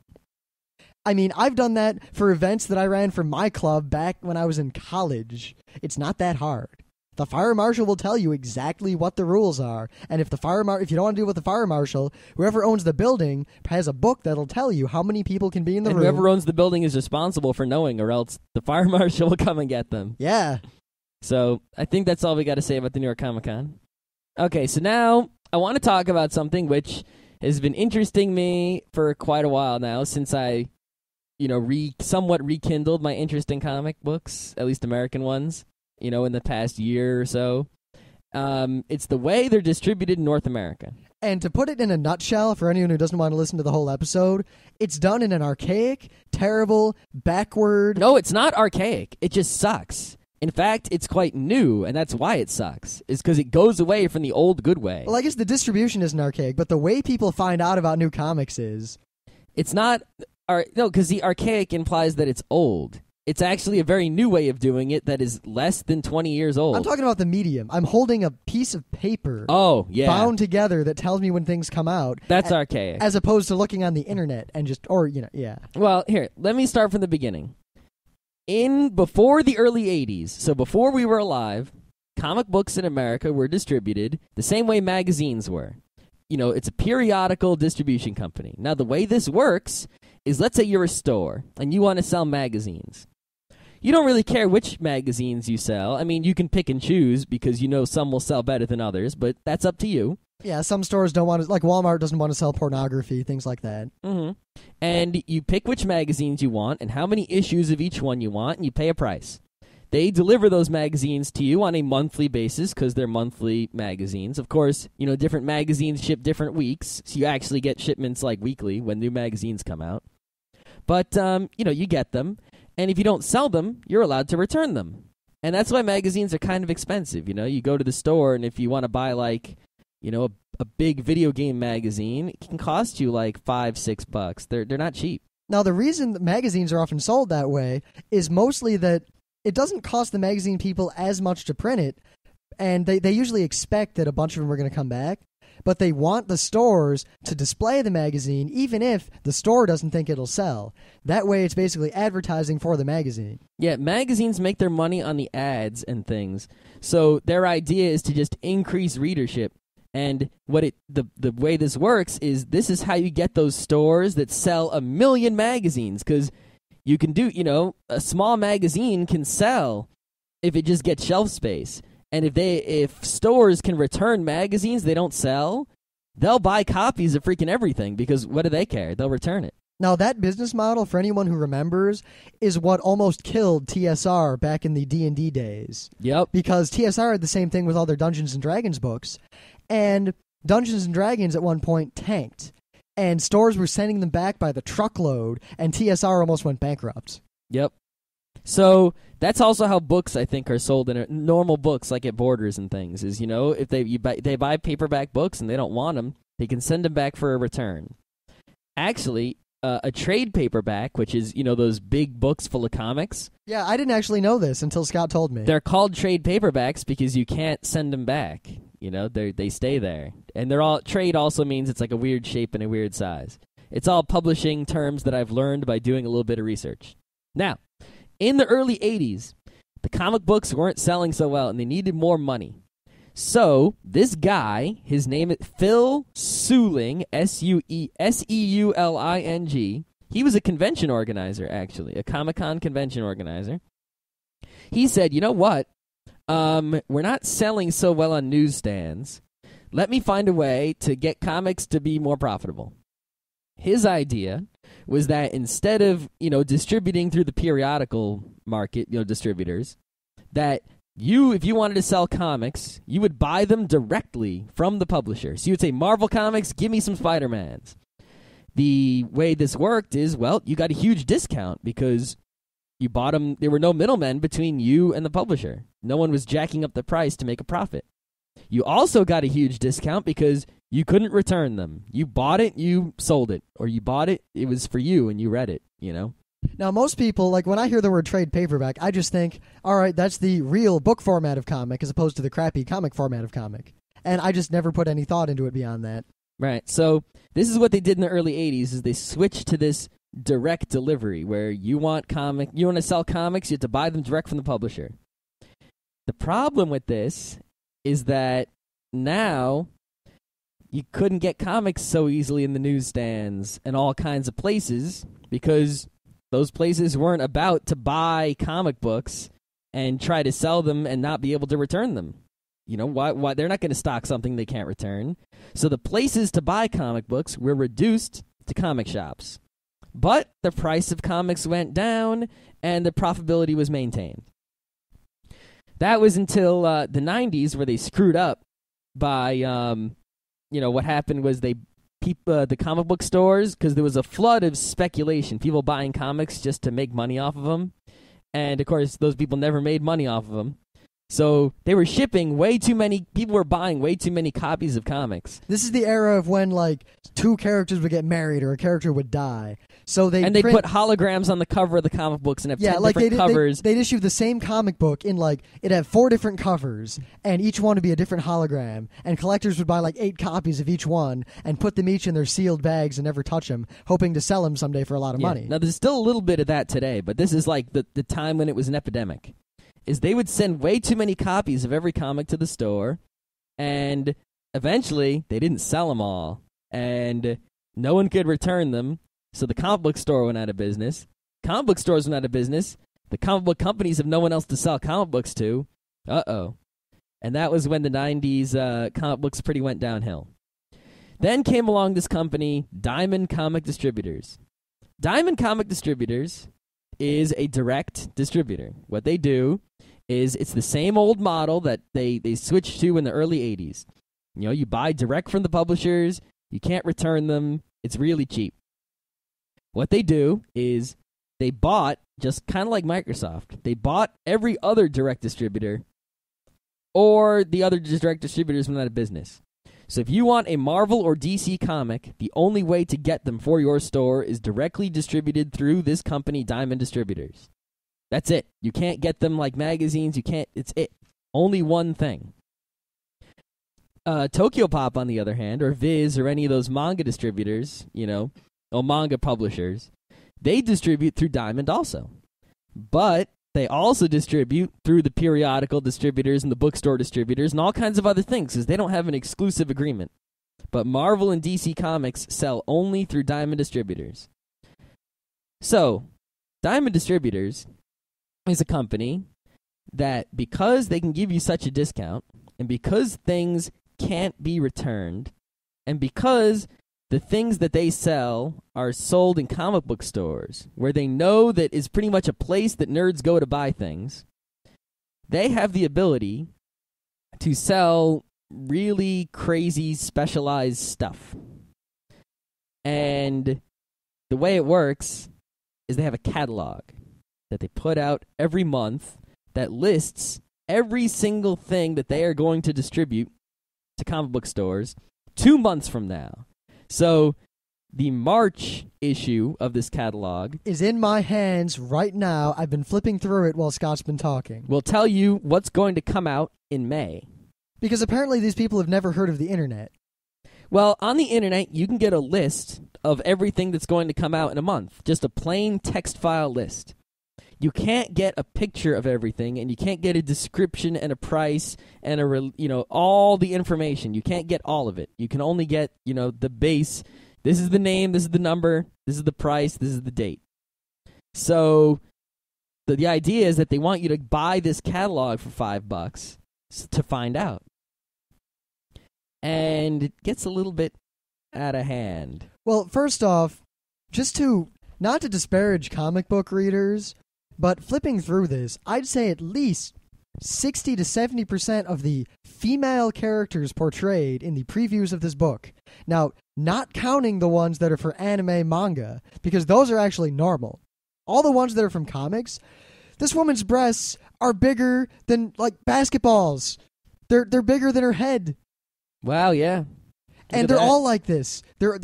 I mean, I've done that for events that I ran for my club back when I was in college. It's not that hard. The fire marshal will tell you exactly what the rules are, and if you don't want to deal with the fire marshal, whoever owns the building has a book that'll tell you how many people can be in the room. Whoever owns the building is responsible for knowing, or else the fire marshal will come and get them. Yeah. So I think that's all we got to say about the New York Comic Con. Okay, so now I want to talk about something which has been interesting me for quite a while now, since I, somewhat rekindled my interest in comic books, at least American ones. In the past year or so. It's the way they're distributed in North America. And to put it in a nutshell, for anyone who doesn't want to listen to the whole episode, it's done in an archaic, terrible, backward... No, it's not archaic. It just sucks. In fact, it's quite new, and that's why it sucks. It's because it goes away from the old good way. Well, I guess the distribution isn't archaic, but the way people find out about new comics is... It's not... No, because the archaic implies that it's old. It's actually a very new way of doing it that is less than 20 years old. I'm talking about the medium. I'm holding a piece of paper bound together that tells me when things come out. That's archaic. As opposed to looking on the internet and yeah. Well, here, let me start from the beginning. Before the early 80s, so before we were alive, comic books in America were distributed the same way magazines were. It's a periodical distribution company. Now, the way this works is, let's say you're a store and you want to sell magazines. You don't really care which magazines you sell. I mean, you can pick and choose because some will sell better than others, but that's up to you. Yeah, some stores don't want to, like Walmart doesn't want to sell pornography, things like that. Mm-hmm. And you pick which magazines you want and how many issues of each one you want, and you pay a price. They deliver those magazines to you on a monthly basis because they're monthly magazines. Of course, different magazines ship different weeks, so you actually get shipments like weekly when new magazines come out. But, you get them, and if you don't sell them, you're allowed to return them. And that's why magazines are kind of expensive. You go to the store, and if you want to buy, a big video game magazine, it can cost you like $5-6. They're not cheap. Now, the reason that magazines are often sold that way is mostly that it doesn't cost the magazine people as much to print it, and they usually expect that a bunch of them are going to come back, but they want the stores to display the magazine even if the store doesn't think it'll sell. That way it's basically advertising for the magazine. Yeah, magazines make their money on the ads and things, so their idea is to just increase readership. And the way this works is this is how you get those stores that sell 1 million magazines, because you can do, a small magazine can sell if it just gets shelf space. And if stores can return magazines they don't sell, they'll buy copies of freaking everything because what do they care? They'll return it. Now, that business model, for anyone who remembers, is what almost killed TSR back in the D&D days. Yep. Because TSR had the same thing with all their Dungeons & Dragons books. And Dungeons & Dragons at one point tanked. And stores were sending them back by the truckload, and TSR almost went bankrupt. Yep. So that's also how books, I think, are sold in normal books, like at Borders and things. Is if they buy paperback books and they don't want them, they can send them back for a return. Actually, a trade paperback, which is those big books full of comics. Yeah, I didn't actually know this until Scott told me. They're called trade paperbacks because you can't send them back. They stay there. And they're all trade also means it's like a weird shape and a weird size. It's all publishing terms that I've learned by doing a little bit of research. Now, in the early 80s, the comic books weren't selling so well and they needed more money. So, this guy, his name is Phil Seuling, Seuling. He was a convention organizer, actually, a Comic-Con convention organizer. He said, you know what? We're not selling so well on newsstands. Let me find a way to get comics to be more profitable. His idea was that instead of, distributing through the periodical market, distributors, that if you wanted to sell comics, you would buy them directly from the publisher. So you would say, Marvel Comics, give me some Spider-Mans. The way this worked is, you got a huge discount because you bought them. There were no middlemen between you and the publisher. No one was jacking up the price to make a profit. You also got a huge discount because you couldn't return them. You bought it, you sold it. Or you bought it, it was for you, and you read it, Now, most people, when I hear the word trade paperback, I just think, all right, that's the real book format of comic as opposed to the crappy comic format of comic. And I just never put any thought into it beyond that. Right. So this is what they did in the early 80s is they switched to this direct delivery where you want to sell comics, you have to buy them direct from the publisher. The problem with this is that now you couldn't get comics so easily in the newsstands and all kinds of places because those places weren't about to buy comic books and try to sell them and not be able to return them. Why they're not going to stock something they can't return. So the places to buy comic books were reduced to comic shops. But the price of comics went down and the profitability was maintained. That was until the 90s where they screwed up by, what happened was the comic book stores, because there was a flood of speculation, people buying comics just to make money off of them. And, of course, those people never made money off of them. So they were shipping people were buying way too many copies of comics. This is the era of when, two characters would get married or a character would die. So they'd put holograms on the cover of the comic books and have 10 different covers. They'd issue the same comic book in, it'd have 4 different covers, and each one would be a different hologram. And collectors would buy, 8 copies of each one and put them each in their sealed bags and never touch them, hoping to sell them someday for a lot of money. Now, there's still a little bit of that today, but this is, the time when it was an epidemic. is they would send way too many copies of every comic to the store, and eventually they didn't sell them all, and no one could return them, so the comic book store went out of business. Comic book stores went out of business. The comic book companies have no one else to sell comic books to. Uh-oh. And that was when the 90s comic books pretty went downhill. Then came along this company, Diamond Comic Distributors. Diamond Comic Distributors is a direct distributor. What they do is it's the same old model that they switched to in the early 80s. You know, you buy direct from the publishers, you can't return them, it's really cheap. What they do is they bought, just kind of like Microsoft, they bought every other direct distributor, or the other direct distributors went out of business. So if you want a Marvel or DC comic, the only way to get them for your store is directly distributed through this company, Diamond Distributors. That's it. You can't get them like magazines. You can't. It's it. Only one thing. Tokyo Pop, on the other hand, or Viz, or any of those manga distributors, or manga publishers, they distribute through Diamond also. But they also distribute through the periodical distributors and the bookstore distributors and all kinds of other things because they don't have an exclusive agreement. But Marvel and DC Comics sell only through Diamond Distributors. So, Diamond Distributors is a company that, because they can give you such a discount, and because things can't be returned, and because the things that they sell are sold in comic book stores, where they know that is pretty much a place that nerds go to buy things, they have the ability to sell really crazy specialized stuff. And the way it works is they have a catalog that they put out every month that lists every single thing that they are going to distribute to comic book stores 2 months from now. So the March issue of this catalog is in my hands right now. I've been flipping through it while Scott's been talking. Will tell you what's going to come out in May. Because apparently these people have never heard of the internet. Well, on the internet, you can get a list of everything that's going to come out in a month. Just a plain text file list. You can't get a picture of everything, and you can't get a description and a price and all the information. You can't get all of it. You can only get, the base. This is the name, this is the number, this is the price, this is the date. So the idea is that they want you to buy this catalog for $5 to find out. And it gets a little bit out of hand. Well, first off, not to disparage comic book readers, but flipping through this, I'd say at least 60 to 70% of the female characters portrayed in the previews of this book. Now, not counting the ones that are for anime manga, because those are actually normal. All the ones that are from comics, this woman's breasts are bigger than, basketballs. They're bigger than her head. Wow, yeah. And they're all like this. They're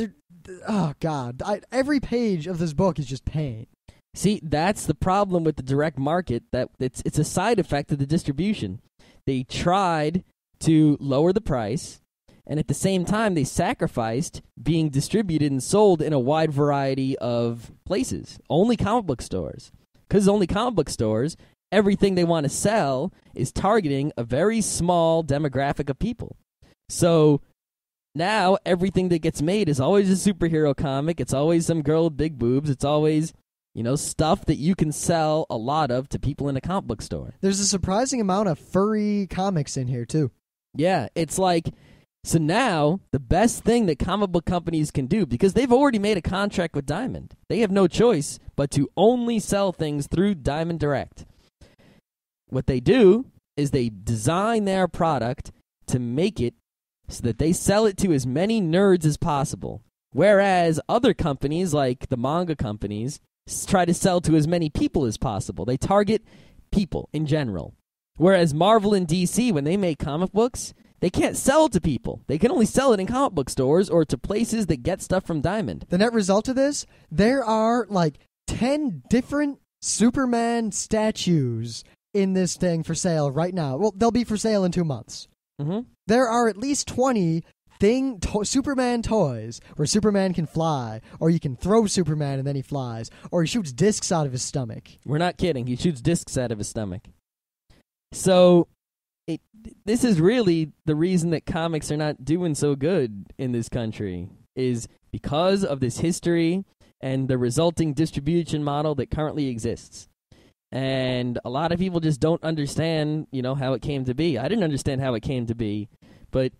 oh, God. Every page of this book is just pain. See, that's the problem with the direct market, that it's a side effect of the distribution. They tried to lower the price, and at the same time, they sacrificed being distributed and sold in a wide variety of places. Only comic book stores. Because only comic book stores, everything they want to sell is targeting a very small demographic of people. So now everything that gets made is always a superhero comic. It's always some girl with big boobs. It's always, stuff that you can sell a lot of to people in a comic book store. There's a surprising amount of furry comics in here, too. Yeah, it's like, so now the best thing that comic book companies can do, because they've already made a contract with Diamond, they have no choice but to only sell things through Diamond Direct. What they do is they design their product to make it so that they sell it to as many nerds as possible. Whereas other companies, like the manga companies, try to sell to as many people as possible. They target people in general. Whereas Marvel and DC, when they make comic books, they can't sell it to people. They can only sell it in comic book stores or to places that get stuff from Diamond. The net result of this, there are 10 different Superman statues in this thing for sale right now. Well, they'll be for sale in 2 months. Mm-hmm. There are at least 20 Superman toys where Superman can fly, or you can throw Superman and then he flies, or he shoots discs out of his stomach. We're not kidding. He shoots discs out of his stomach. So this is really the reason that comics are not doing so good in this country, is because of this history and the resulting distribution model that currently exists. And a lot of people just don't understand, how it came to be. I didn't understand how it came to be, but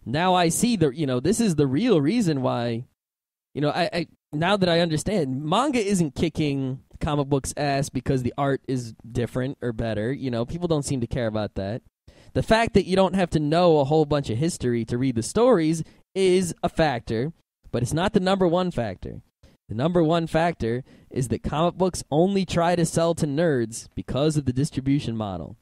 now I see this is the real reason why, I now that I understand, manga isn't kicking comic books' ass because the art is different or better. People don't seem to care about that. The fact that you don't have to know a whole bunch of history to read the stories is a factor, but it's not the number one factor. The number one factor is that comic books only try to sell to nerds because of the distribution model.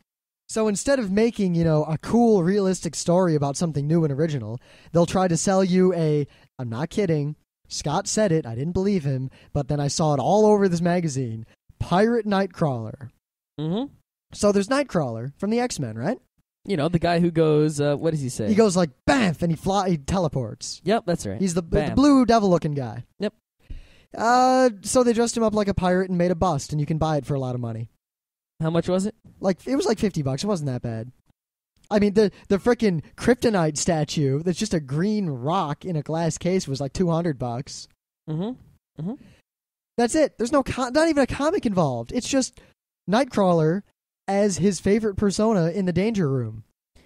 So instead of making, a cool, realistic story about something new and original, they'll try to sell you I'm not kidding, Scott said it, I didn't believe him, but then I saw it all over this magazine, Pirate Nightcrawler. Mm-hmm. So there's Nightcrawler from the X-Men, right? The guy who goes, what does he say? He goes like, bamf, and he teleports. Yep, that's right. He's the blue devil-looking guy. Yep. So they dressed him up like a pirate and made a bust, and you can buy it for a lot of money. How much was it? It was like $50. It wasn't that bad. I mean, the frickin' kryptonite statue that's just a green rock in a glass case was like $200. Mm-hmm. Mm-hmm. That's it. There's not even a comic involved. It's just Nightcrawler as his favorite persona in the Danger Room.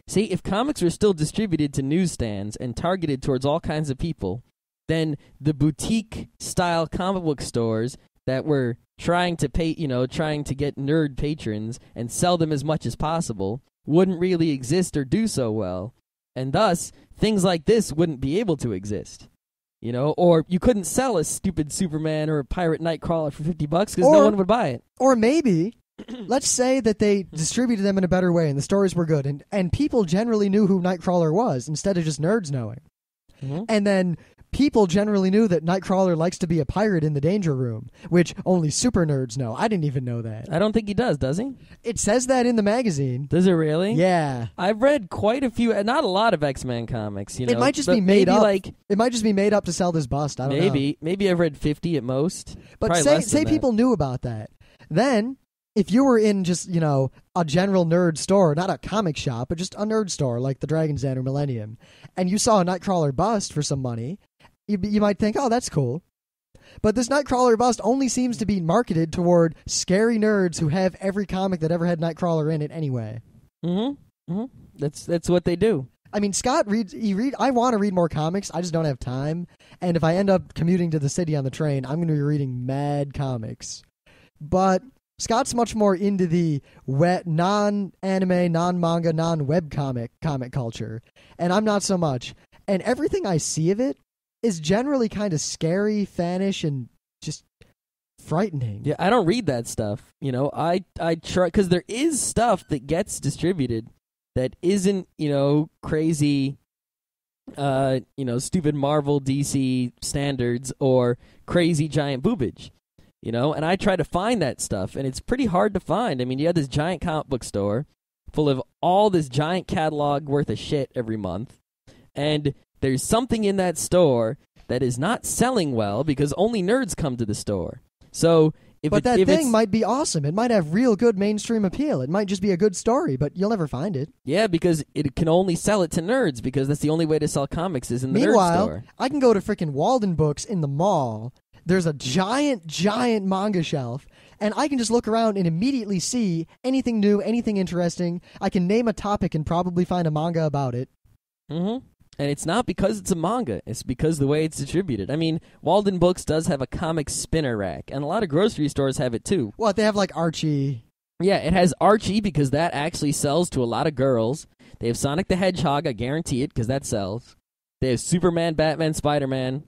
See, if comics were still distributed to newsstands and targeted towards all kinds of people, then the boutique-style comic book stores that were trying to get nerd patrons and sell them as much as possible wouldn't really exist or do so well. And thus, things like this wouldn't be able to exist. Or you couldn't sell a stupid Superman or a Pirate Nightcrawler for $50 because no one would buy it. Or maybe, let's say that they distributed them in a better way and the stories were good and people generally knew who Nightcrawler was instead of just nerds knowing. Mm-hmm. And then people generally knew that Nightcrawler likes to be a pirate in the Danger Room, which only super nerds know. I didn't even know that. I don't think he does he? It says that in the magazine. Does it really? Yeah. I've read quite a few, not a lot of X-Men comics, It might just be made up. It might just be made up to sell this bust. I don't know. Maybe I've read 50 at most. But say people knew about that. Then, if you were in just, a general nerd store, not a comic shop, but just a nerd store like the Dragon's Den or Millennium, and you saw a Nightcrawler bust for some money, you might think, oh, that's cool. But this Nightcrawler bust only seems to be marketed toward scary nerds who have every comic that ever had Nightcrawler in it anyway. Mm-hmm. Mm-hmm. That's what they do. I mean, Scott reads. I want to read more comics. I just don't have time. And if I end up commuting to the city on the train, I'm going to be reading mad comics. But Scott's much more into the non-anime, non-manga, non-web comic culture. And I'm not so much. And everything I see of it is generally kind of scary, fanish, and just frightening. Yeah, I don't read that stuff. I try, because there is stuff that gets distributed that isn't, crazy, stupid Marvel, DC standards or crazy giant boobage. And I try to find that stuff, and it's pretty hard to find. I mean, you have this giant comic book store full of all this giant catalog worth of shit every month, and there's something in that store that is not selling well because only nerds come to the store. So But that thing might be awesome. It might have real good mainstream appeal. It might just be a good story, but you'll never find it. Yeah, because it can only sell it to nerds because that's the only way to sell comics is in the nerd store. Meanwhile, I can go to frickin' Walden Books in the mall. There's a giant manga shelf, and I can just look around and immediately see anything new, anything interesting. I can name a topic and probably find a manga about it. Mm-hmm. And it's not because it's a manga. It's because the way it's distributed. I mean, Walden Books does have a comic spinner rack, and a lot of grocery stores have it too. What, they have like Archie? Yeah, it has Archie because that actually sells to a lot of girls. They have Sonic the Hedgehog, I guarantee it, because that sells. They have Superman, Batman, Spider-Man,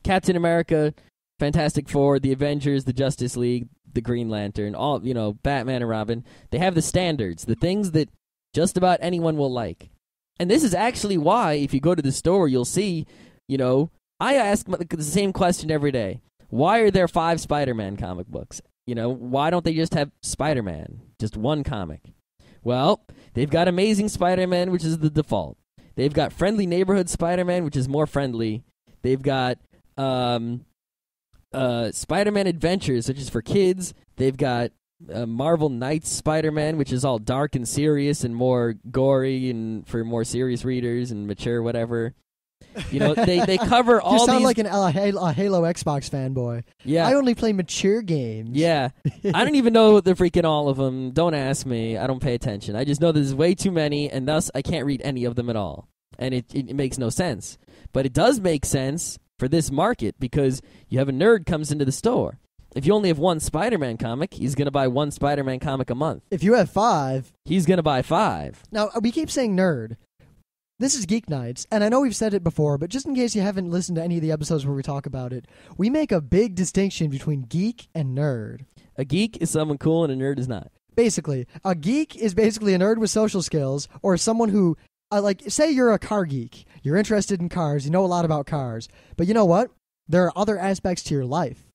Captain America, Fantastic Four, the Avengers, the Justice League, the Green Lantern, all, Batman and Robin. They have the standards, the things that just about anyone will like. And this is actually why, if you go to the store, you'll see, I ask the same question every day. Why are there 5 Spider-Man comic books? Why don't they just have Spider-Man? Just one comic. Well, they've got Amazing Spider-Man, which is the default. They've got Friendly Neighborhood Spider-Man, which is more friendly. They've got Spider-Man Adventures, which is for kids. They've got Marvel Knights Spider-Man, which is all dark and serious and more gory and for more serious readers and mature whatever. You know, they cover all these... You sound like a Halo Xbox fanboy. Yeah. I only play mature games. Yeah. I don't even know the freaking all of them. Don't ask me. I don't pay attention. I just know there's way too many, and thus I can't read any of them at all. And it makes no sense. But it does make sense for this market because you have a nerd comes into the store. If you only have one Spider-Man comic, he's going to buy one Spider-Man comic a month. If you have 5... He's going to buy 5. Now, we keep saying nerd. This is Geeknights, and I know we've said it before, but just in case you haven't listened to any of the episodes where we talk about it, we make a big distinction between geek and nerd. A geek is someone cool and a nerd is not. Basically, a geek is basically a nerd with social skills, or someone who, say you're a car geek. You're interested in cars, you know a lot about cars, but you know what? There are other aspects to your life.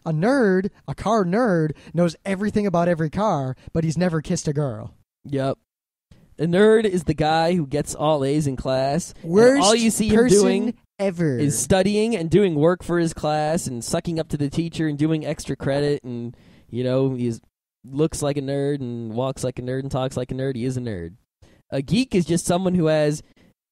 A nerd, a car nerd, knows everything about every car, but he's never kissed a girl. Yep. A nerd is the guy who gets all A's in class. Worst all you see him doing ever is studying and doing work for his class and sucking up to the teacher and doing extra credit. And, you know, he looks like a nerd and walks like a nerd and talks like a nerd. He is a nerd. A geek is just someone who has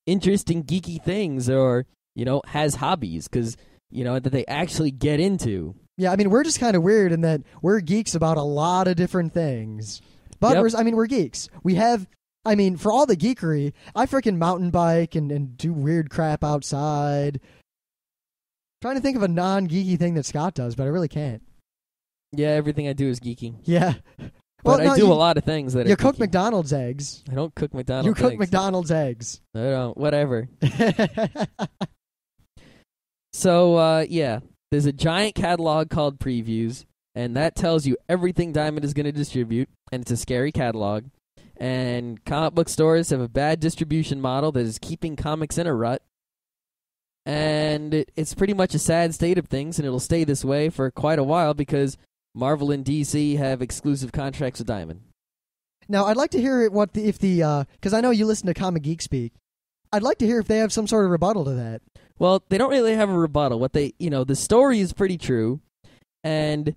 interesting geeky things or, you know, has hobbies because, you know, that they actually get into. Yeah, I mean, we're just kind of weird in that we're geeks about a lot of different things. But, we're geeks. We have... I mean, for all the geekery, I freaking mountain bike and do weird crap outside. Trying to think of a non-geeky thing that Scott does, but I really can't. Yeah, everything I do is geeky. Yeah. But I do a lot of things that are You cook geeky. McDonald's eggs. I don't cook McDonald's eggs. You cook McDonald's eggs. I don't. Whatever. So, yeah. There's a giant catalog called Previews, and that tells you everything Diamond is going to distribute, and it's a scary catalog. And comic book stores have a bad distribution model that is keeping comics in a rut. And it's pretty much a sad state of things, and it'll stay this way for quite a while because Marvel and DC have exclusive contracts with Diamond. Now, I'd like to hear because I know you listen to Comic Geek Speak. I'd like to hear if they have some sort of rebuttal to that. Well, they don't really have a rebuttal. The story is pretty true, and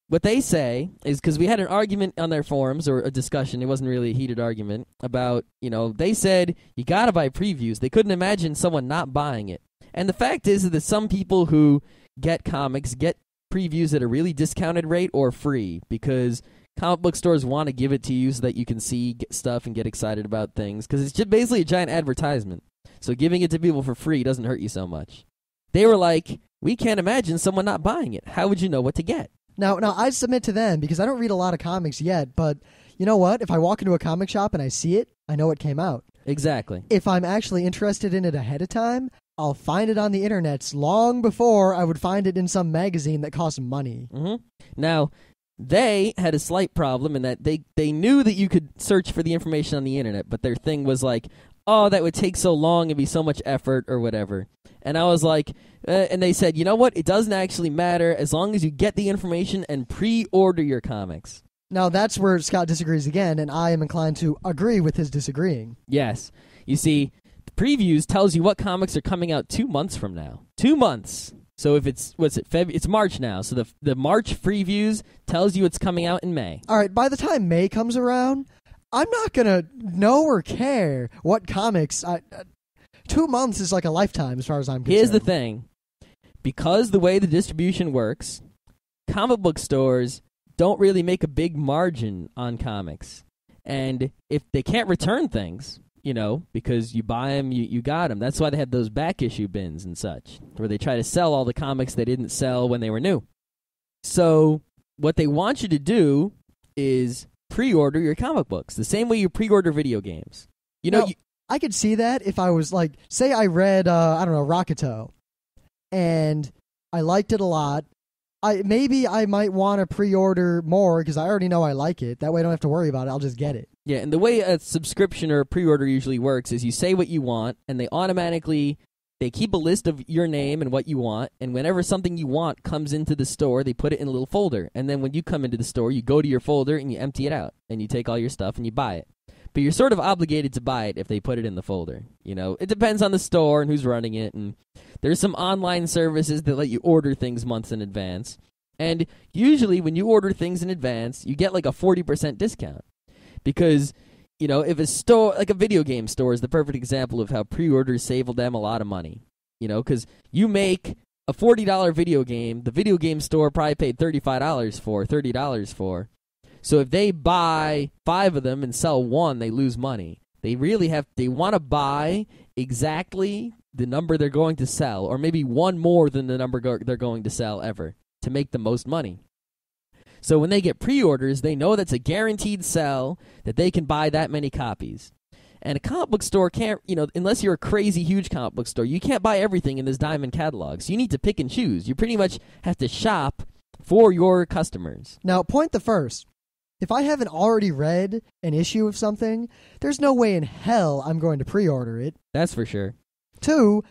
what they say is, because we had an argument on their forums, or a discussion, it wasn't really a heated argument, about, they said you gotta buy previews. They couldn't imagine someone not buying it. And the fact is that some people who get comics get previews at a really discounted rate or free, because comic book stores want to give it to you so that you can see stuff and get excited about things, because it's just basically a giant advertisement. So giving it to people for free doesn't hurt you so much. They were like, we can't imagine someone not buying it. How would you know what to get? Now, I submit to them, because I don't read a lot of comics yet, but you know what? If I walk into a comic shop and I see it, I know it came out. Exactly. If I'm actually interested in it ahead of time, I'll find it on the internet long before I would find it in some magazine that costs money. Mm-hmm. Now, they had a slight problem in that they knew that you could search for the information on the internet, but their thing was like, oh, that would take so long and be so much effort or whatever. And I was like, and they said, you know what? It doesn't actually matter as long as you get the information and pre-order your comics. Now, that's where Scott disagrees again, and I am inclined to agree with his disagreeing. Yes. You see, the previews tells you what comics are coming out 2 months from now. 2 months. So if it's, it's March now. So the March previews tells you it's coming out in May. All right, by the time May comes around, I'm not going to know or care what comics... 2 months is like a lifetime as far as I'm concerned. Here's the thing. Because the way the distribution works, comic book stores don't really make a big margin on comics. And if they can't return things, because you buy them, you got them. That's why they have those back issue bins and such, where they try to sell all the comics they didn't sell when they were new. So what they want you to do is pre-order your comic books, the same way you pre-order video games. I could see that if I was like, say I read, Rakuto, and I liked it a lot. Maybe I might want to pre-order more because I already know I like it. That way I don't have to worry about it. I'll just get it. Yeah, and the way a subscription or a pre-order usually works is you say what you want, and they keep a list of your name and what you want, and whenever something you want comes into the store, they put it in a little folder. And then when you come into the store, you go to your folder and you empty it out, and you take all your stuff and you buy it. But you're sort of obligated to buy it if they put it in the folder. It depends on the store and who's running it. And there's some online services that let you order things months in advance. And usually when you order things in advance, you get like a 40% discount. Because, if a store, like a video game store is the perfect example of how pre-orders save them a lot of money. Because you make a $40 video game, the video game store probably paid $30 for. So if they buy 5 of them and sell 1, they lose money. They want to buy exactly the number they're going to sell, or maybe 1 more than the number they're going to sell ever, to make the most money. So when they get pre-orders, they know that's a guaranteed sell, that they can buy that many copies. And a comic book store can't, unless you're a crazy huge comic book store, you can't buy everything in this Diamond catalog. So you need to pick and choose. You pretty much have to shop for your customers. Now, point the first. If I haven't already read an issue of something, there's no way in hell I'm going to pre-order it. That's for sure. 2,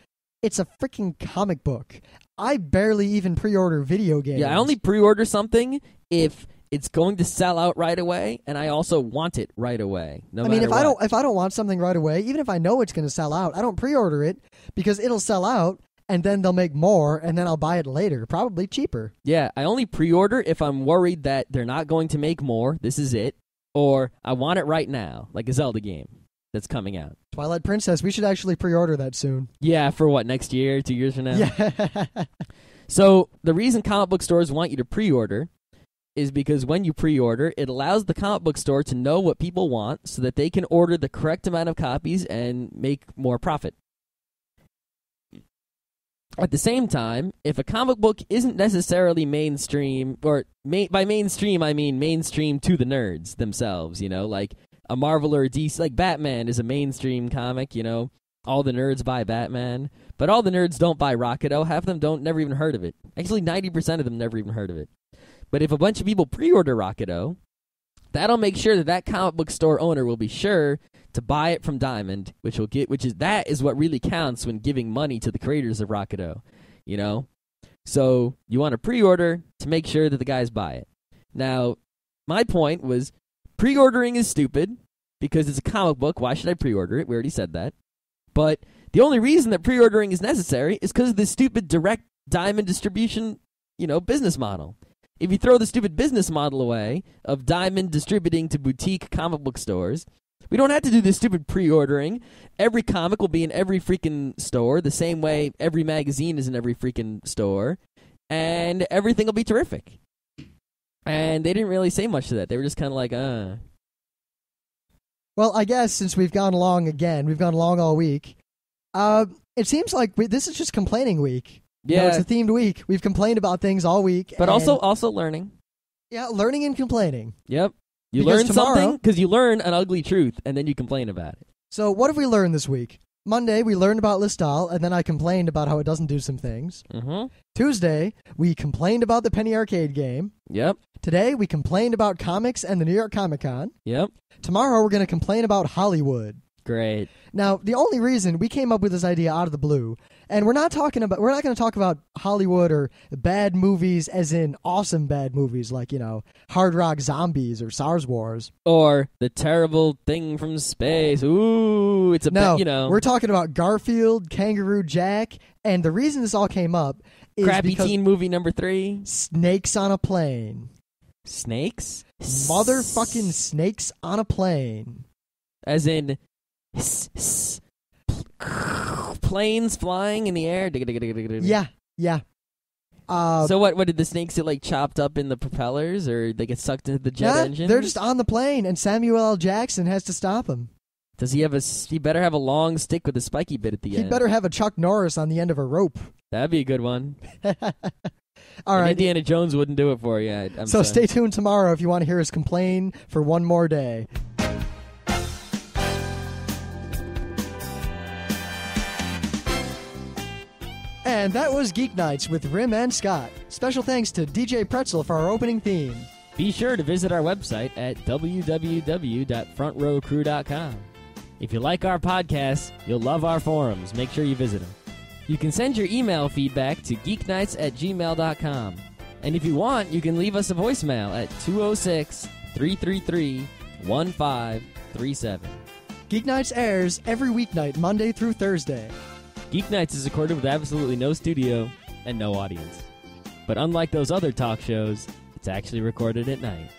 it's a freaking comic book. I barely even pre-order video games. Yeah, I only pre-order something if it's going to sell out right away, and I also want it right away. If I don't want something right away, even if I know it's going to sell out, I don't pre-order it because it'll sell out, and then they'll make more, and then I'll buy it later, probably cheaper. Yeah, I only pre-order if I'm worried that they're not going to make more. This is it, or I want it right now, like a Zelda game that's coming out. Twilight Princess, we should actually pre-order that soon. Yeah, for what, next year, 2 years from now? Yeah. So the reason comic book stores want you to pre-order is because when you pre-order, it allows the comic book store to know what people want so that they can order the correct amount of copies and make more profit. At the same time, if a comic book isn't necessarily mainstream, or by mainstream I mean mainstream to the nerds themselves, like a Marvel or a DC, like Batman is a mainstream comic, all the nerds buy Batman, but all the nerds don't buy Rocketo. Half of them never even heard of it. Actually, 90% of them never even heard of it. But if a bunch of people pre-order Rocketo, that'll make sure that comic book store owner will be sure to buy it from Diamond, that is what really counts when giving money to the creators of Rocketo, So you want to pre-order to make sure that the guys buy it. Now, my point was pre-ordering is stupid because it's a comic book. Why should I pre-order it? We already said that. But the only reason that pre-ordering is necessary is because of the stupid direct Diamond distribution, business model. If you throw the stupid business model away of Diamond distributing to boutique comic book stores, we don't have to do this stupid pre-ordering. Every comic will be in every freaking store, the same way every magazine is in every freaking store, and everything will be terrific. And they didn't really say much to that. They were just kind of like, Well, I guess since we've gone along all week, it seems like this is just complaining week. Yeah, it's a themed week. We've complained about things all week. But also learning. Yeah, learning and complaining. Yep. You learn something because you learn an ugly truth, and then you complain about it. So what have we learned this week? Monday, we learned about Listal, and then I complained about how it doesn't do some things. Mm-hmm. Tuesday, we complained about the Penny Arcade game. Yep. Today, we complained about comics and the New York Comic Con. Yep. Tomorrow, we're going to complain about Hollywood. Great. Now, the only reason we came up with this idea out of the blue, and we're not going to talk about Hollywood or bad movies as in awesome bad movies like, Hard Rock Zombies or SARS Wars. Or The Terrible Thing from Space. Ooh, it's a we're talking about Garfield, Kangaroo Jack, and the reason this all came up is Crappy because teen movie number 3. Snakes on a Plane. Snakes? Motherfucking snakes on a plane. As in planes flying in the air. Yeah. So what did the snakes get like chopped up in the propellers, or they get sucked into the jet engine? They're just on the plane, and Samuel L. Jackson has to stop them. Does he have he better have a long stick with a spiky bit at the end? He better have a Chuck Norris on the end of a rope. That'd be a good one. All right. Indiana Jones wouldn't do it for you. So stay tuned tomorrow if you want to hear us complain for one more day. And that was Geeknights with Rim and Scott. Special thanks to DJ Pretzel for our opening theme. Be sure to visit our website at www.frontrowcrew.com. If you like our podcast, you'll love our forums. Make sure you visit them. You can send your email feedback to geeknights@gmail.com. And if you want, you can leave us a voicemail at 206-333-1537. Geeknights airs every weeknight, Monday through Thursday. Geeknights is recorded with absolutely no studio and no audience. But unlike those other talk shows, it's actually recorded at night.